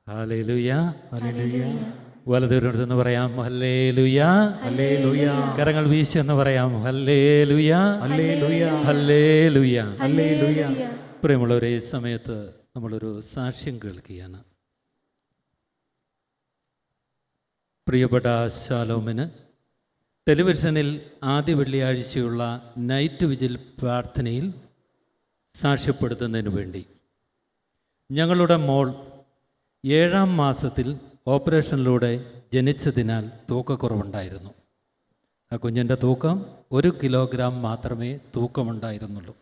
Hallelujah, hallelujah. വലതുവരുന്ന് പറയാം hallelujah, hallelujah. കരങ്ങൾ വീശി എന്ന് പറയാം ഹല്ലേലൂയ, ഹല്ലേലൂയ, ഹല്ലേലൂയ, ഹല്ലേലൂയ. പ്രിയമുള്ളവരെ, ഈ സമയത്ത് നമ്മളൊരു സാക്ഷ്യം കേൾക്കുകയാണ്. പ്രിയപ്പെട്ട ശാലോമിന് ടെലിവിഷനിൽ ആദ്യ വെള്ളിയാഴ്ചയുള്ള നൈറ്റ് വിജിൽ പ്രാർത്ഥനയിൽ സാക്ഷ്യപ്പെടുത്തുന്നതിന് വേണ്ടി ഞങ്ങളുടെ മോൾ 7-ാം മാസത്തിൽ ഓപ്പറേഷനിലൂടെ ജനിച്ചതിനാൽ തൂക്കക്കുറവുണ്ടായിരുന്നു. ആ കുഞ്ഞിൻ്റെ തൂക്കം 1 കിലോഗ്രാം മാത്രമേ തൂക്കമുണ്ടായിരുന്നുള്ളൂ.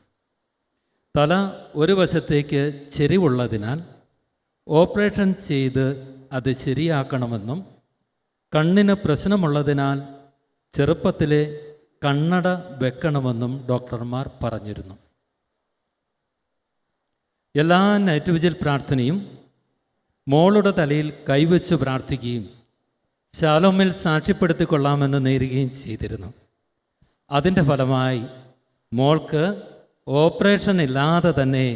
തല ഒരു വശത്തേക്ക് ചെരിവുള്ളതിനാൽ ഓപ്പറേഷൻ ചെയ്ത് അത് ശരിയാക്കണമെന്നും കണ്ണിന് പ്രശ്നമുള്ളതിനാൽ ചെറുപ്പത്തിലെ കണ്ണട വെക്കണമെന്നും ഡോക്ടർമാർ പറഞ്ഞിരുന്നു. എല്ലാ നൈറ്റ് വിജിൽ പ്രാർത്ഥനയും മോളുടെ തലയിൽ കൈവച്ച് പ്രാർത്ഥിക്കുകയും ശാലോമിൽ സാക്ഷ്യപ്പെടുത്തിക്കൊള്ളാമെന്ന് നേരുകയും ചെയ്തിരുന്നു. അതിൻ്റെ ഫലമായി മോൾക്ക് ഓപ്പറേഷൻ ഇല്ലാതെ തന്നെ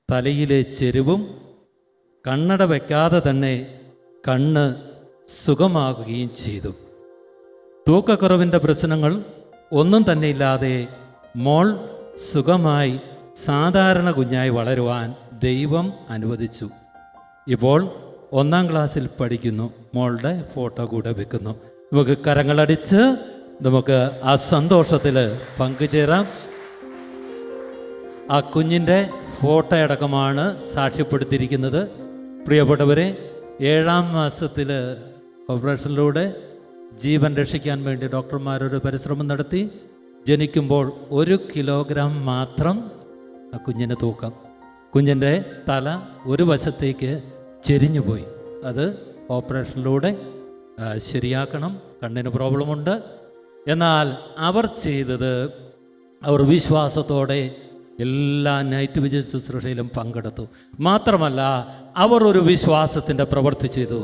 തലയിലെ ചെരിവും കണ്ണട വയ്ക്കാതെ തന്നെ കണ്ണ് സുഖമാകുകയും ചെയ്തു. തൂക്കക്കുറവിൻ്റെ പ്രശ്നങ്ങൾ ഒന്നും തന്നെ ഇല്ലാതെ മോൾ സുഖമായി സാധാരണ കുഞ്ഞായി വളരുവാൻ ദൈവം അനുവദിച്ചു. ഇപ്പോൾ 1-ാം ക്ലാസ്സിൽ പഠിക്കുന്നു. മോളുടെ ഫോട്ടോ കൂടെ വെക്കുന്നു. നമുക്ക് കരങ്ങളടിച്ച് നമുക്ക് ആ സന്തോഷത്തിൽ പങ്കുചേരാം. ആ കുഞ്ഞിൻ്റെ ഫോട്ടോ അടക്കമാണ് സാക്ഷ്യപ്പെടുത്തിയിരിക്കുന്നത്. പ്രിയപ്പെട്ടവരെ, 7-ാം മാസത്തിൽ ഓപ്പറേഷനിലൂടെ ജീവൻ രക്ഷിക്കാൻ വേണ്ടി ഡോക്ടർമാരൊരു പരിശ്രമം നടത്തി. ജനിക്കുമ്പോൾ 1 കിലോഗ്രാം മാത്രം ആ കുഞ്ഞിന് തൂക്കം. കുഞ്ഞിൻ്റെ തല ഒരു വശത്തേക്ക് ചെരിഞ്ഞുപോയി. അത് ഓപ്പറേഷനിലൂടെ ശരിയാക്കണം. കണ്ണിന് പ്രോബ്ലമുണ്ട്. എന്നാൽ അവർ ചെയ്തത്, അവർ വിശ്വാസത്തോടെ എല്ലാ നൈറ്റ് വിജിൽ ശുശ്രൂഷയിലും പങ്കെടുത്തു. മാത്രമല്ല, അവർ ഒരു വിശ്വാസത്തിൻ്റെ പ്രവൃത്തി ചെയ്തു.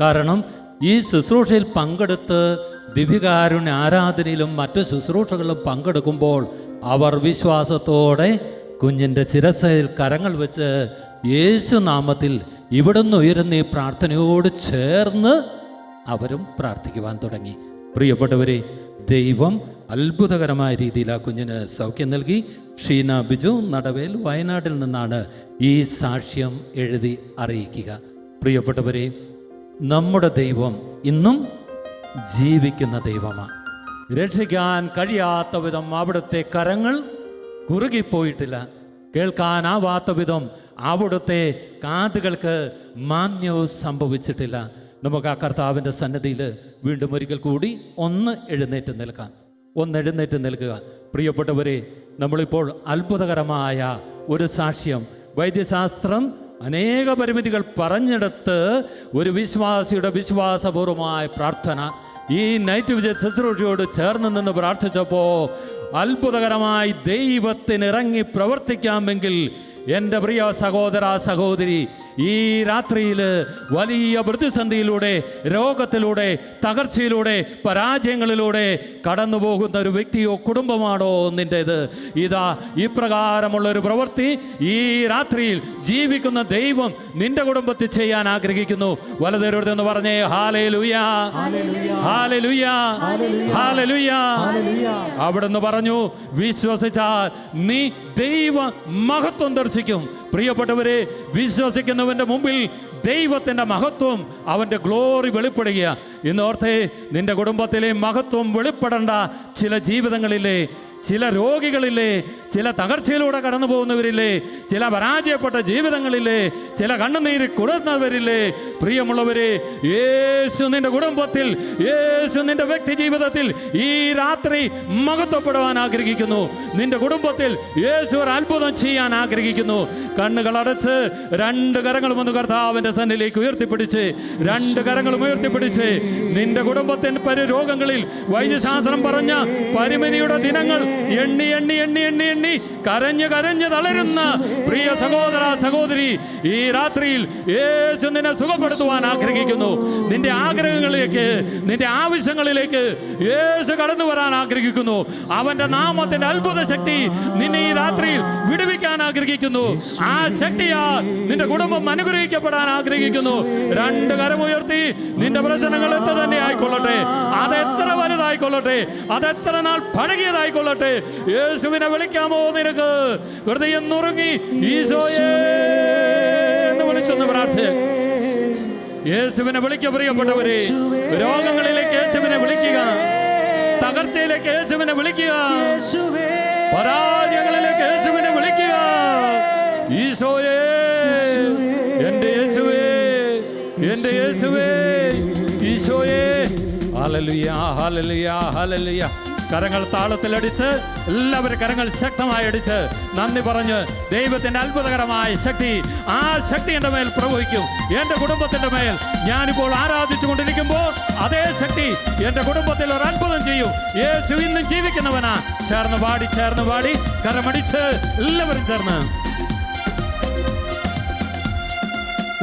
കാരണം ഈ ശുശ്രൂഷയിൽ പങ്കെടുത്ത് ദിവ്യകാരുണ്യ ആരാധനയിലും മറ്റു ശുശ്രൂഷകളിലും പങ്കെടുക്കുമ്പോൾ അവർ വിശ്വാസത്തോടെ കുഞ്ഞിൻ്റെ ശിരസ്സയിൽ കരങ്ങൾ വെച്ച് യേശുനാമത്തിൽ ഇവിടുന്ന് ഉയരുന്ന ഈ പ്രാർത്ഥനയോട് ചേർന്ന് അവരും പ്രാർത്ഥിക്കുവാൻ തുടങ്ങി. പ്രിയപ്പെട്ടവരെ, ദൈവം അത്ഭുതകരമായ രീതിയിൽ ആ കുഞ്ഞിന് സൗഖ്യം നൽകി. ഷീന ബിജു നടവേൽ വയനാട്ടിൽ നിന്നാണ് ഈ സാക്ഷ്യം എഴുതി അറിയിക്കുക. പ്രിയപ്പെട്ടവരെ, നമ്മുടെ ദൈവം ഇന്നും ജീവിക്കുന്ന ദൈവമാണ്. രക്ഷിക്കാൻ കഴിയാത്ത വിധം അവിടുത്തെ കരങ്ങൾ കുറുകിപ്പോയിട്ടില്ല. കേൾക്കാനാവാത്ത വിധം അവിടുത്തെ കാതുകൾക്ക് മാന്യവും സംഭവിച്ചിട്ടില്ല. നമുക്ക് ആ കർത്താവിൻ്റെ സന്നിധിയിൽ വീണ്ടും ഒരിക്കൽ കൂടി ഒന്ന് എഴുന്നേറ്റ് നിൽക്കുക. പ്രിയപ്പെട്ടവരെ, നമ്മളിപ്പോൾ അത്ഭുതകരമായ ഒരു സാക്ഷ്യം, വൈദ്യശാസ്ത്രം അനേക പരിമിതികൾ പറഞ്ഞെടുത്ത് ഒരു വിശ്വാസിയുടെ വിശ്വാസപൂർവമായ പ്രാർത്ഥന ഈ നൈറ്റ് വിജിൽ ശുശ്രൂഷയോട് ചേർന്ന് നിന്ന് പ്രാർത്ഥിച്ചപ്പോൾ അത്ഭുതകരമായി ദൈവത്തിന് ഇറങ്ങി പ്രവർത്തിക്കാമെങ്കിൽ എൻ്റെ പ്രിയ സഹോദര സഹോദരി, ഈ രാത്രിയിൽ വലിയ പ്രതിസന്ധിയിലൂടെ, രോഗത്തിലൂടെ, തകർച്ചയിലൂടെ, പരാജയങ്ങളിലൂടെ കടന്നു പോകുന്ന ഒരു വ്യക്തിയോ കുടുംബമാണോ നിൻ്റേത്? ഇതാ ഇപ്രകാരമുള്ളൊരു പ്രവൃത്തി ഈ രാത്രിയിൽ ജീവിക്കുന്ന ദൈവം നിന്റെ കുടുംബത്തിൽ ചെയ്യാൻ ആഗ്രഹിക്കുന്നു. വലതുവരുടെന്ന് പറഞ്ഞേ ഹല്ലേലൂയ, ഹല്ലേലൂയ, ഹല്ലേലൂയ. അവിടുന്ന് പറഞ്ഞു, വിശ്വസിച്ചാൽ നീ ദൈവ മഹത്വം ദർശിക്കും. പ്രിയപ്പെട്ടവരെ, വിശ്വസിക്കുന്നവന്റെ മുമ്പിൽ ദൈവത്തിൻ്റെ മഹത്വം, അവൻ്റെ ഗ്ലോറി വെളിപ്പെടുക. ഇന്നോർത്തേ, നിന്റെ കുടുംബത്തിലെ മഹത്വം വെളിപ്പെടേണ്ട ചില ജീവിതങ്ങളില്ലേ, ചില രോഗികളില്ലേ, ചില തകർച്ചയിലൂടെ കടന്നു പോകുന്നവരില്ലേ, ചില പരാജയപ്പെട്ട ജീവിതങ്ങളില്ലേ, ചില കണ്ണുനീര് കൊടുക്കുന്നവരില്ലേ? പ്രിയമുള്ളവരെ, യേശു നിന്റെ കുടുംബത്തിൽ, യേശു നിന്റെ വ്യക്തി ജീവിതത്തിൽ ഈ രാത്രി മഹത്വപ്പെടുവാൻ ആഗ്രഹിക്കുന്നു. നിന്റെ കുടുംബത്തിൽ യേശു ഒരു അത്ഭുതം ചെയ്യാൻ ആഗ്രഹിക്കുന്നു. കണ്ണുകൾ അടച്ച് 2 കരങ്ങളും ഒന്ന് കർത്താവിൻ്റെ സന്നിധിയിലേക്ക് ഉയർത്തിപ്പിടിച്ച്, 2 കരങ്ങളും ഉയർത്തിപ്പിടിച്ച്, നിന്റെ കുടുംബത്തിൻ്റെ രോഗങ്ങളിൽ വൈദ്യശാസ്ത്രം പറഞ്ഞ പരിമിതിയുടെ ദിനങ്ങൾ എണ്ണി എണ്ണി എണ്ണി എണ്ണി എണ്ണി മിന്നി കരഞ്ഞ് കരഞ്ഞ് തളരുന്ന പ്രിയ സഹോദര സഹോദരി, ഈ രാത്രിയിൽ യേശു നിന്നെ സുഖപ്പെടുത്തുവാൻ ആഗ്രഹിക്കുന്നു. നിന്റെ ആഗ്രഹങ്ങളിലേക്ക്, നിന്റെ ആവശ്യങ്ങളിലേക്ക് യേശു കടന്നു വരാൻ ആഗ്രഹിക്കുന്നു. അവന്റെ നാമത്തിന്റെ അത്ഭുത ശക്തി നിന്നെ ഈ രാത്രിയിൽ വിടുവിക്കാൻ ആഗ്രഹിക്കുന്നു. ആ ശക്തിയാൽ നിന്റെ കുടുംബം അനുഗ്രഹിക്കപ്പെടാൻ ആഗ്രഹിക്കുന്നു. രണ്ട് കരമുയർത്തി നിന്റെ പ്രശ്നങ്ങൾ എത്ര തന്നെ ആയിക്കൊള്ളട്ടെ, അതെത്ര വലുതായിക്കൊള്ളട്ടെ, അതെത്ര നാൾ പഴകിയതായിക്കൊള്ളട്ടെ, യേശുവിനെ വിളിക്കാമോ? നിനക്ക് ഹൃദയം നുറുങ്ങി ഈശോയെ എന്ന് വിളിച്ചൊന്ന് പ്രാർത്ഥന. യേശുവിനെ വിളിക്കുക പ്രിയപ്പെട്ടവരെ. രോഗങ്ങളിലേക്ക് യേശുവിനെ വിളിക്കുക, തകർച്ചയിലേക്ക് യേശുവിനെ വിളിക്കുക, പരാജയങ്ങളിലേക്ക് യേശുവിനെ വിളിക്കുക. ഈശോയെ, എന്റെ യേശുവേ, എന്റെ യേശുവേ, ഈശോയെ. ഹല്ലേലൂയ, ഹല്ലേലൂയ, ഹല്ലേലൂയ. കരങ്ങൾ താളത്തിലടിച്ച്, എല്ലാവരും കരങ്ങൾ ശക്തമായി അടിച്ച് നന്ദി പറഞ്ഞ് ദൈവത്തിൻ്റെ അത്ഭുതകരമായ ശക്തി, ആ ശക്തി എൻ്റെ മേൽ പ്രവഹിക്കും. എൻ്റെ കുടുംബത്തിൻ്റെ മേൽ ഞാനിപ്പോൾ ആരാധിച്ചു കൊണ്ടിരിക്കുമ്പോൾ അതേ ശക്തി എൻ്റെ കുടുംബത്തിൽ ഒരു അത്ഭുതം ചെയ്യും. യേശു ഇന്നും ജീവിക്കുന്നവനാ. ചേർന്ന് പാടി, ചേർന്ന് പാടി, കരമടിച്ച് എല്ലാവരും ചേർന്ന്.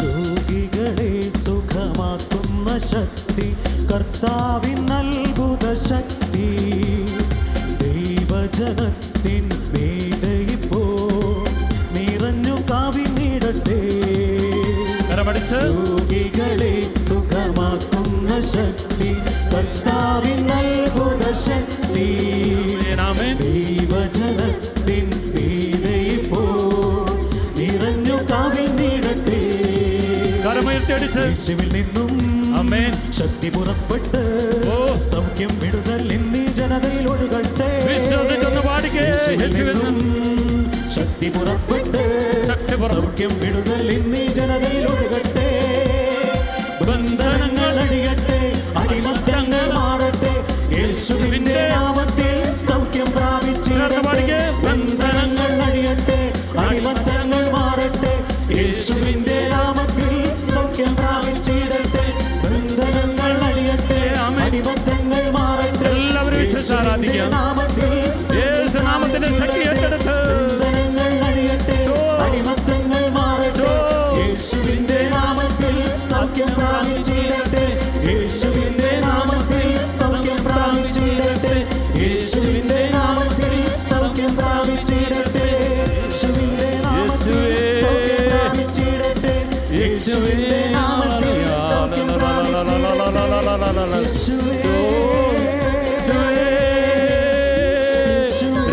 രോഗികളെ സുഖമാക്കുന്ന ശക്തി, കർത്താവിൻ അത്ഭുത ശക്തി, ദൈവജനത്തിൻ വേദയിപ്പോ നിറഞ്ഞു കാവിനിടട്ടെ. രോഗികളെ സുഖമാക്കുന്ന ശക്തി, കർത്താവിൻ അത്ഭുത ശക്തി, ദൈവജനത്തിൻ വേദയിപ്പോ നിറഞ്ഞു കാവിനിടട്ടെ. യേശുവിൽ നിന്നും ശക്തി പുറപ്പെട്ട് സൗഖ്യം വിടുതൽ എന്നീ ജനതയിൽ ഒഴുകട്ടെ. ശക്തി പുറപ്പെട്ട് സൗഖ്യം വിടുതൽ എന്നീ ജനതയിൽ ഒഴുകട്ടെ. ബന്ധനങ്ങൾ അഴിയട്ടെ, അടിമത്തങ്ങൾ മാറട്ടെ, യേശുവിന്റെ നാമത്തിൽ സൗഖ്യം പ്രാപിച്ചിടട്ടെ. ബന്ധനങ്ങൾ അഴിയട്ടെ, അടിമത്തങ്ങൾ മാറട്ടെ, യേശുവിന്റെ നാമത്തിൽ സൗഖ്യം പ്രാപിച്ചിടട്ടെ. ബന്ധനങ്ങൾ അഴിയട്ടെ, അടിമത്തങ്ങൾ മാറട്ടെ, എല്ലാവരും വിശ്വസിച്ചാരാധിക്കാം. യേശുനാമത്തിന്റെ ശക്തി ഏറ്റെടുത്ത് ബന്ധനങ്ങൾ അഴിയട്ടെ, അടിമത്തങ്ങൾ മാറട്ടെ, യേശുവിന്റെ നാമത്തിൽ സൗഖ്യം പ്രാപിച്ചിടട്ടെ. യേശുവിന്റെ നാമത്തിൽ സൗഖ്യം പ്രാപിച്ചിടട്ടെ. യേശുവിന്റെ നാമത്തിൽ സൗഖ്യം പ്രാപിച്ചിടട്ടെ. യേശുവിന്റെ നാമത്തിൽ സൗഖ്യം പ്രാപിച്ചിടട്ടെ. യേശുവിന്റെ നാമത്തിൽ സൗഖ്യം പ്രാപിച്ചിടട്ടെ.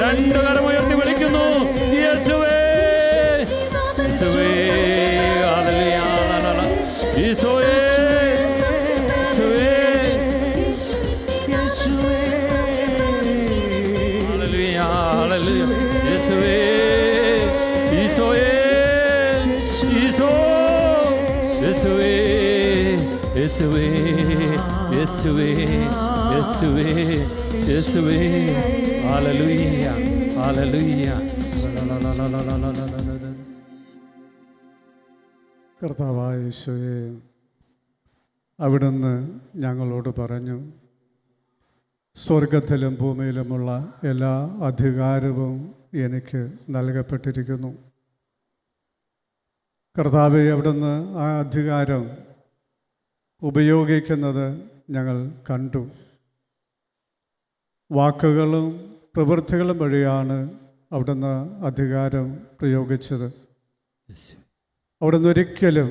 രണ്ടു കരമുയർത്തി വിളിക്കുന്നു, യേശുവേ, യേശുവേ, ഹല്ലേലൂയ, ഈശോയേ, യേശുവേ, ഹല്ലേലൂയ, ഹല്ലേലൂയ, യേശുവേ, ഈശോയേ, ഈശോ, യേശുവേ, യേശുവേ, യേശുവേ, യേശുവേ, യേശുവേ, ഹല്ലേലൂയ, ഹല്ലേലൂയ. കർത്താവായ യേശുവേ, അവിടുന്ന് ഞങ്ങളോട് പറഞ്ഞു, സ്വർഗത്തിലും ഭൂമിയിലുമുള്ള എല്ലാ അധികാരവും എനിക്ക് നൽകപ്പെട്ടിരിക്കുന്നു. കർത്താവെ, അവിടുന്ന് ആ അധികാരം ഉപയോഗിക്കുന്നത് ഞങ്ങൾ കണ്ടു. വാക്കുകളും പ്രവൃത്തികളും വഴിയാണ് അവിടുന്ന് അധികാരം പ്രയോഗിച്ചത്. അവിടുന്ന് ഒരിക്കലും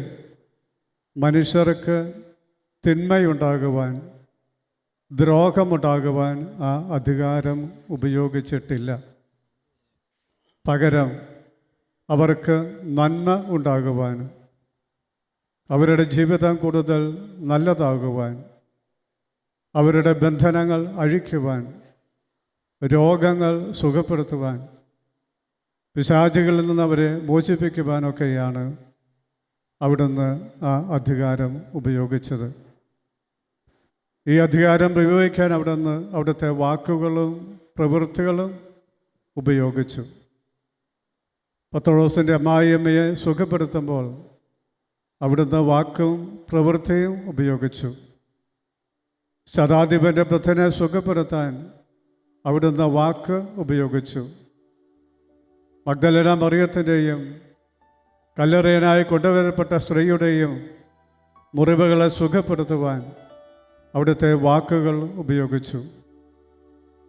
മനുഷ്യർക്ക് തിന്മയുണ്ടാകുവാൻ, ദ്രോഹമുണ്ടാകുവാൻ ആ അധികാരം ഉപയോഗിച്ചിട്ടില്ല. പകരം അവർക്ക് നന്മ ഉണ്ടാകുവാനും അവരുടെ ജീവിതം കൂടുതൽ നല്ലതാകുവാൻ, അവരുടെ ബന്ധനങ്ങൾ അഴിക്കുവാൻ, രോഗങ്ങൾ സുഖപ്പെടുത്തുവാൻ, പിശാചുകളിൽ നിന്ന് അവരെ മോചിപ്പിക്കുവാനൊക്കെയാണ് അവിടുന്ന് ആ അധികാരം ഉപയോഗിച്ചത്. ഈ അധികാരം പ്രയോഗിക്കാൻ അവിടുന്ന് അവിടുത്തെ വാക്കുകളും പ്രവൃത്തികളും ഉപയോഗിച്ചു. പത്രോസിൻ്റെ അമ്മായിയമ്മയെ സുഖപ്പെടുത്തുമ്പോൾ അവിടുന്ന് വാക്കും പ്രവൃത്തിയും ഉപയോഗിച്ചു. ശതാധിപൻ്റെ വൃദ്ധനെ സുഖപ്പെടുത്താൻ അവിടുന്ന് വാക്ക് ഉപയോഗിച്ചു. മഗ്ദലേന മറിയത്തിൻ്റെയും കല്ലറയനായി കൊണ്ടുവരപ്പെട്ട സ്ത്രീയുടെയും മുറിവുകളെ സുഖപ്പെടുത്തുവാൻ അവിടുത്തെ വാക്കുകൾ ഉപയോഗിച്ചു.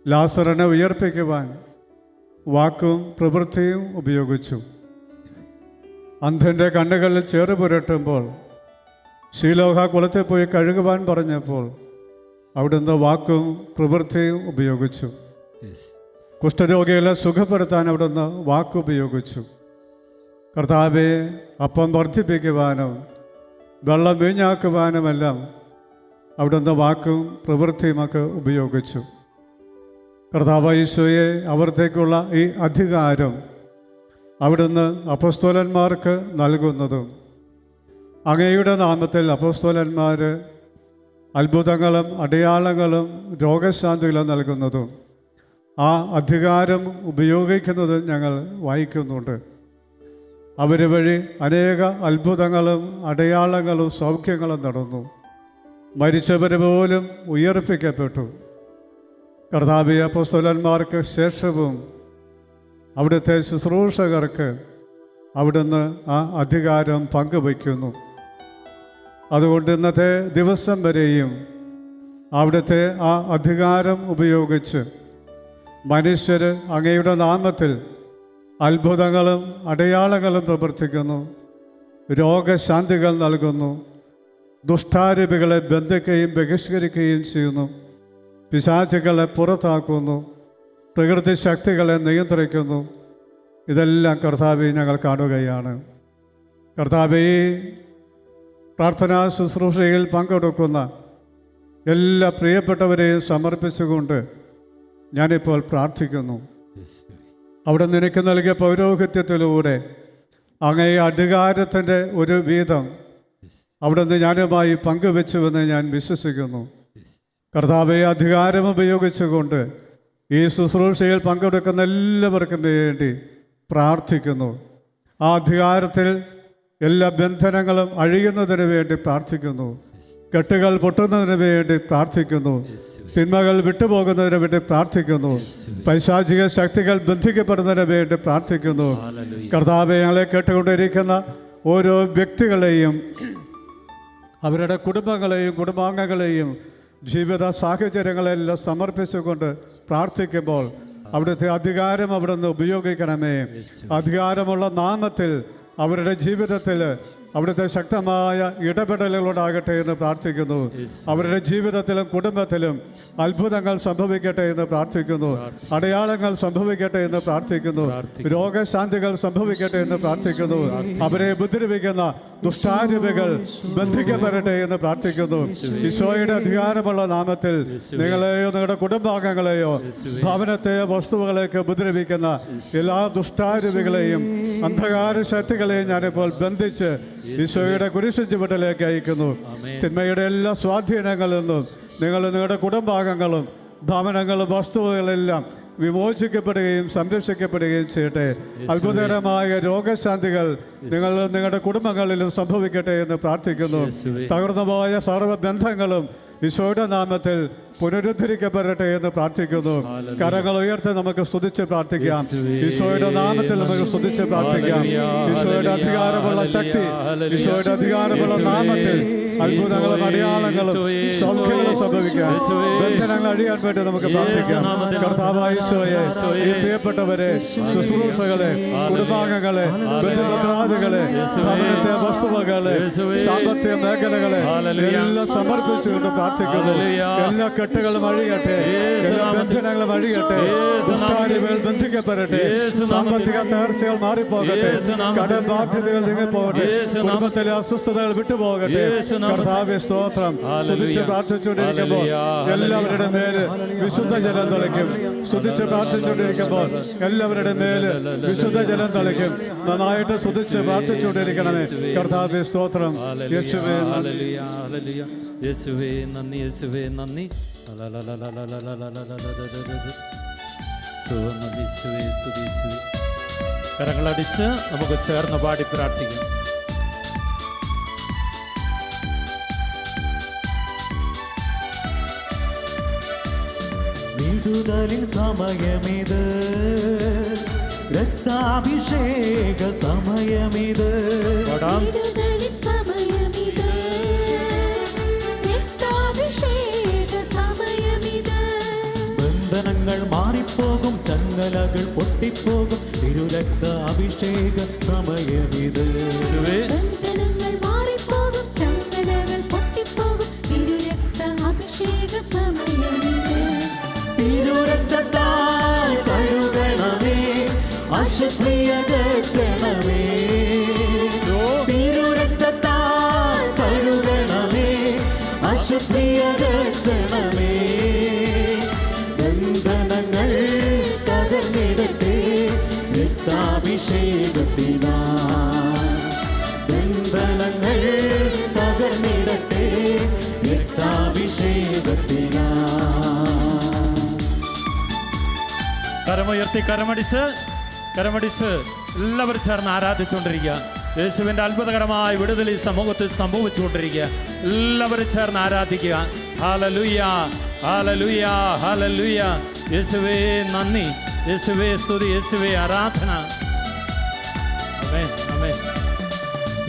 ലാസറിനെ ഉയർപ്പിക്കുവാൻ വാക്കും പ്രവൃത്തിയും ഉപയോഗിച്ചു. അന്ധൻ്റെ കണ്ണുകളിൽ ചേറ് പുരട്ടുമ്പോൾ ശീലോഹ കുളത്തിൽ പോയി കഴുകുവാൻ പറഞ്ഞപ്പോൾ അവിടുന്ന് വാക്കും പ്രവൃത്തിയും ഉപയോഗിച്ചു. കുഷ്ഠരോഗികളെ സുഖപ്പെടുത്താൻ അവിടുന്ന് വാക്കുപയോഗിച്ചു. കർത്താവെ, അപ്പം വർദ്ധിപ്പിക്കുവാനും വെള്ളം വീഞ്ഞാക്കുവാനുമെല്ലാം അവിടുന്ന് വാക്കും പ്രവൃത്തിയുമൊക്കെ ഉപയോഗിച്ചു. കർത്താവ് ഈശോയെ അവിടത്തേക്കുള്ള ഈ അധികാരം അവിടുന്ന് അപ്പോസ്തലന്മാർക്ക് നൽകുന്നതും അങ്ങയുടെ നാമത്തിൽ അപ്പോസ്തലന്മാർ അത്ഭുതങ്ങളും അടയാളങ്ങളും രോഗശാന്തികളും നൽകുന്നതും ആ അധികാരം ഉപയോഗിക്കുന്നത് ഞങ്ങൾ വായിക്കുന്നുണ്ട്. അവർ വഴി അനേക അത്ഭുതങ്ങളും അടയാളങ്ങളും സൗഖ്യങ്ങളും നടന്നു. മരിച്ചവർ പോലും ഉയർപ്പിക്കപ്പെട്ടു. കർത്താവേ, അപ്പോസ്തലന്മാർക്ക് ശേഷവും അവിടുത്തെ ശുശ്രൂഷകർക്ക് അവിടുന്ന് ആ അധികാരം പങ്കുവയ്ക്കുന്നു. അതുകൊണ്ട് ഇന്നത്തെ ദിവസം വരെയും അവിടുത്തെ ആ അധികാരം ഉപയോഗിച്ച് മനുഷ്യർ അങ്ങയുടെ നാമത്തിൽ അത്ഭുതങ്ങളും അടയാളങ്ങളും പ്രവർത്തിക്കുന്നു, രോഗശാന്തികൾ നൽകുന്നു, ദുഷ്ടാരൂപികളെ ബന്ധിക്കുകയും ബഹിഷ്കരിക്കുകയും ചെയ്യുന്നു, പിശാചുകളെ പുറത്താക്കുന്നു, പ്രകൃതി ശക്തികളെ നിയന്ത്രിക്കുന്നു. ഇതെല്ലാം കർത്താവെ ഞങ്ങൾ കാണുകയാണ്. കർത്താവെ, പ്രാർത്ഥനാ ശുശ്രൂഷയിൽ പങ്കെടുക്കുന്ന എല്ലാ പ്രിയപ്പെട്ടവരെയും സമർപ്പിച്ചുകൊണ്ട് ഞാനിപ്പോൾ പ്രാർത്ഥിക്കുന്നു. അവിടെ നിനക്ക് നൽകിയ പൗരോഹിത്യത്തിലൂടെ അങ്ങേ അധികാരത്തിൻ്റെ ഒരു വീതം അവിടുന്ന് ഞാനുമായി പങ്കുവെച്ചുവെന്ന് ഞാൻ വിശ്വസിക്കുന്നു. കർത്താവെ, അധികാരം ഉപയോഗിച്ചുകൊണ്ട് ഈ ശുശ്രൂഷയിൽ പങ്കെടുക്കുന്ന എല്ലാവർക്കും വേണ്ടി പ്രാർത്ഥിക്കുന്നു. ആ അധികാരത്തിൽ എല്ലാ ബന്ധനങ്ങളും അഴിയുന്നതിന് വേണ്ടി പ്രാർത്ഥിക്കുന്നു. കെട്ടുകൾ പൊട്ടുന്നതിന് വേണ്ടി പ്രാർത്ഥിക്കുന്നു. തിന്മകൾ വിട്ടുപോകുന്നതിന് വേണ്ടി പ്രാർത്ഥിക്കുന്നു. പൈശാചിക ശക്തികൾ ബന്ധിക്കപ്പെടുന്നതിന് വേണ്ടി പ്രാർത്ഥിക്കുന്നു. കർത്താവെ, ഞങ്ങളെ കേട്ടുകൊണ്ടിരിക്കുന്ന ഓരോ വ്യക്തികളെയും അവരുടെ കുടുംബങ്ങളെയും കുടുംബാംഗങ്ങളെയും ജീവിത സാഹചര്യങ്ങളെല്ലാം സമർപ്പിച്ചുകൊണ്ട് പ്രാർത്ഥിക്കുമ്പോൾ അവിടുത്തെ അധികാരം അവിടുന്ന് ഉപയോഗിക്കണമേ. അധികാരമുള്ള നാമത്തിൽ അവരുടെ ജീവിതത്തിൽ അവിടുത്തെ ശക്തമായ ഇടപെടലുകളുണ്ടാകട്ടെ എന്ന് പ്രാർത്ഥിക്കുന്നു. അവരുടെ ജീവിതത്തിലും കുടുംബത്തിലും അത്ഭുതങ്ങൾ സംഭവിക്കട്ടെ എന്ന് പ്രാർത്ഥിക്കുന്നു. അടയാളങ്ങൾ സംഭവിക്കട്ടെ എന്ന് പ്രാർത്ഥിക്കുന്നു. രോഗശാന്തികൾ സംഭവിക്കട്ടെ എന്ന് പ്രാർത്ഥിക്കുന്നു. അവരെ ഉപദ്രവിക്കുന്ന ദുഷ്ടാരൂപികൾ ബന്ധിക്കപ്പെടട്ടെ എന്ന് പ്രാർത്ഥിക്കുന്നു. ഈശോയുടെ അധികാരമുള്ള നാമത്തിൽ നിങ്ങളെയോ നിങ്ങളുടെ കുടുംബാംഗങ്ങളെയോ ഭവനത്തെയോ വസ്തുക്കളെയൊക്കെ ഉപദ്രവിക്കുന്ന എല്ലാ ദുഷ്ടാരൂപികളെയും അന്ധകാര ശക്തികളെയും ഞാനിപ്പോൾ ബന്ധിച്ച് ഈശോയുടെ കുരിശിൻ ചുവട്ടിലേക്ക് അയക്കുന്നു. തിന്മയുടെ എല്ലാ സ്വാധീനങ്ങളിൽ നിന്നും നിങ്ങളുടെ കുടുംബാംഗങ്ങളും ഭവനങ്ങളും വസ്തുക്കളെല്ലാം വിമോചിക്കപ്പെടുകയും സംരക്ഷിക്കപ്പെടുകയും ചെയ്യട്ടെ. അത്ഭുതകരമായ രോഗശാന്തികൾ നിങ്ങളുടെ കുടുംബങ്ങളിലും സംഭവിക്കട്ടെ എന്ന് പ്രാർത്ഥിക്കുന്നു. തകർന്നുപോയ സർവ്വബന്ധങ്ങളും ഈശോയുടെ നാമത്തിൽ പുനരുദ്ധരിക്കപ്പെടട്ടെ എന്ന് പ്രാർത്ഥിക്കുന്നു. കരങ്ങൾ ഉയർത്തി നമുക്ക് സ്തുതിച്ച് പ്രാർത്ഥിക്കാം. ഈശോയുടെ നാമത്തിൽ നമുക്ക് സ്തുതിച്ച് പ്രാർത്ഥിക്കാം. ഈശോയുടെ അധികാരമുള്ള ശക്തി, ഈശോയുടെ അധികാരമുള്ള നാമത്തിൽ അത്ഭുതങ്ങളും അടയാളങ്ങളും സൗഖ്യങ്ങളും സംഭവിക്കാം. ബന്ധനങ്ങൾ അഴിയാൻ വേണ്ടി നമുക്ക് പ്രാർത്ഥിക്കാം. കർത്താവായ ഈശോയെ, ഈ പ്രിയപ്പെട്ടവരെ, ശുശ്രൂഷകളെ, കുടുംബാംഗങ്ങളെ, ബന്ധുമിത്രാദികളെ, ഭവനത്തെ വസ്തുവകളെ, സാമ്പത്തിക മേഖലകളെ എല്ലാം സമർപ്പിച്ചുകൊണ്ട് പ്രാർത്ഥിക്കുന്നു. എല്ലാ കെട്ടുകളും അഴിയട്ടെ, എല്ലാ ബന്ധനങ്ങളും അഴിയട്ടെ, ദുഷ്ടാരൂപികൾ ബന്ധിക്കപ്പെടട്ടെ, സാമ്പത്തിക തകർച്ചകൾ മാറിപ്പോകട്ടെ, കടം ബാധ്യതകൾ നീങ്ങിപ്പോകട്ടെ, കുടുംബത്തിലെ അസ്വസ്ഥതകൾ വിട്ടുപോകട്ടെ. കർത്താവേ, സ്തോത്രം. സ്തുതിച്ച് പ്രാർത്ഥിച്ചുകൊണ്ടിരിക്കുമ്പോൾ എല്ലാവരുടെ മേല് വിശുദ്ധ ജലം തളിക്കും. സ്തുതിച്ച് പ്രാർത്ഥിച്ചുകൊണ്ടിരിക്കുമ്പോൾ എല്ലാവരുടെ മേല് വിശുദ്ധ ജലം തളിക്കും. നന്നായിട്ട് സ്തുതിച്ച് പ്രാർത്ഥിച്ചുകൊണ്ടിരിക്കണമേ. കർത്താവേ, സ്തോത്രം. യേശുവേ യേശുവേ നന്ദി, യേശുവേ നന്ദി. കരങ്ങളടിച്ച് നമുക്ക് ചേർന്ന് പാടി പ്രാർത്ഥിക്കാം. വിടുതലിൻ സമയമിത്, രക്താഭിഷേക സമയമിത്. പാടാം. വിടുതലിൻ സമയമിത്. രക്താഭിഷേക സമയമിത്. ബന്ധനങ്ങൾ മാറിപ്പോകും, ചങ്ങലകൾ പൊട്ടിപ്പോകും, തിരുരക്ത അഭിഷേക സമയമിത്. ബന്ധനങ്ങൾ മാറിപ്പോകും, ചങ്ങലകൾ പൊട്ടിപ്പോകും, തിരുരക്ത അഭിഷേക സമയമിത്. തിരുരക്തത്താൽ കഴുകണമേ, അശുദ്ധിയകറ്റണമേ. തിരുരക്തത്താൽ കഴുകണമേ, അശുദ്ധിയകറ്റണമേ. ബന്ധനങ്ങൾ തകർന്നിടട്ടെ രക്താഭിഷേകത്തിനാൽ. ബന്ധനങ്ങൾ തകർന്നിടട്ടെ രക്താഭിഷേകത്തിനാൽ. കരമുയർത്തി കരമടിച്ച് എല്ലാവരും ചേർന്ന് ആരാധിച്ചുകൊണ്ടിരിക്കുക. യേശുവിൻ്റെ അത്ഭുതകരമായ വിടുതൽ ഈ സമൂഹത്തിൽ സംഭവിച്ചുകൊണ്ടിരിക്കുക. എല്ലാവരും ചേർന്ന് ആരാധിക്കുക. ഹല്ലേലൂയ, ഹല്ലേലൂയ, ഹല്ലേലൂയ. യേശുവേ നന്ദി, യേശുവേ സ്തുതി, യേശുവേ ആരാധന. ആമേൻ, ആമേൻ.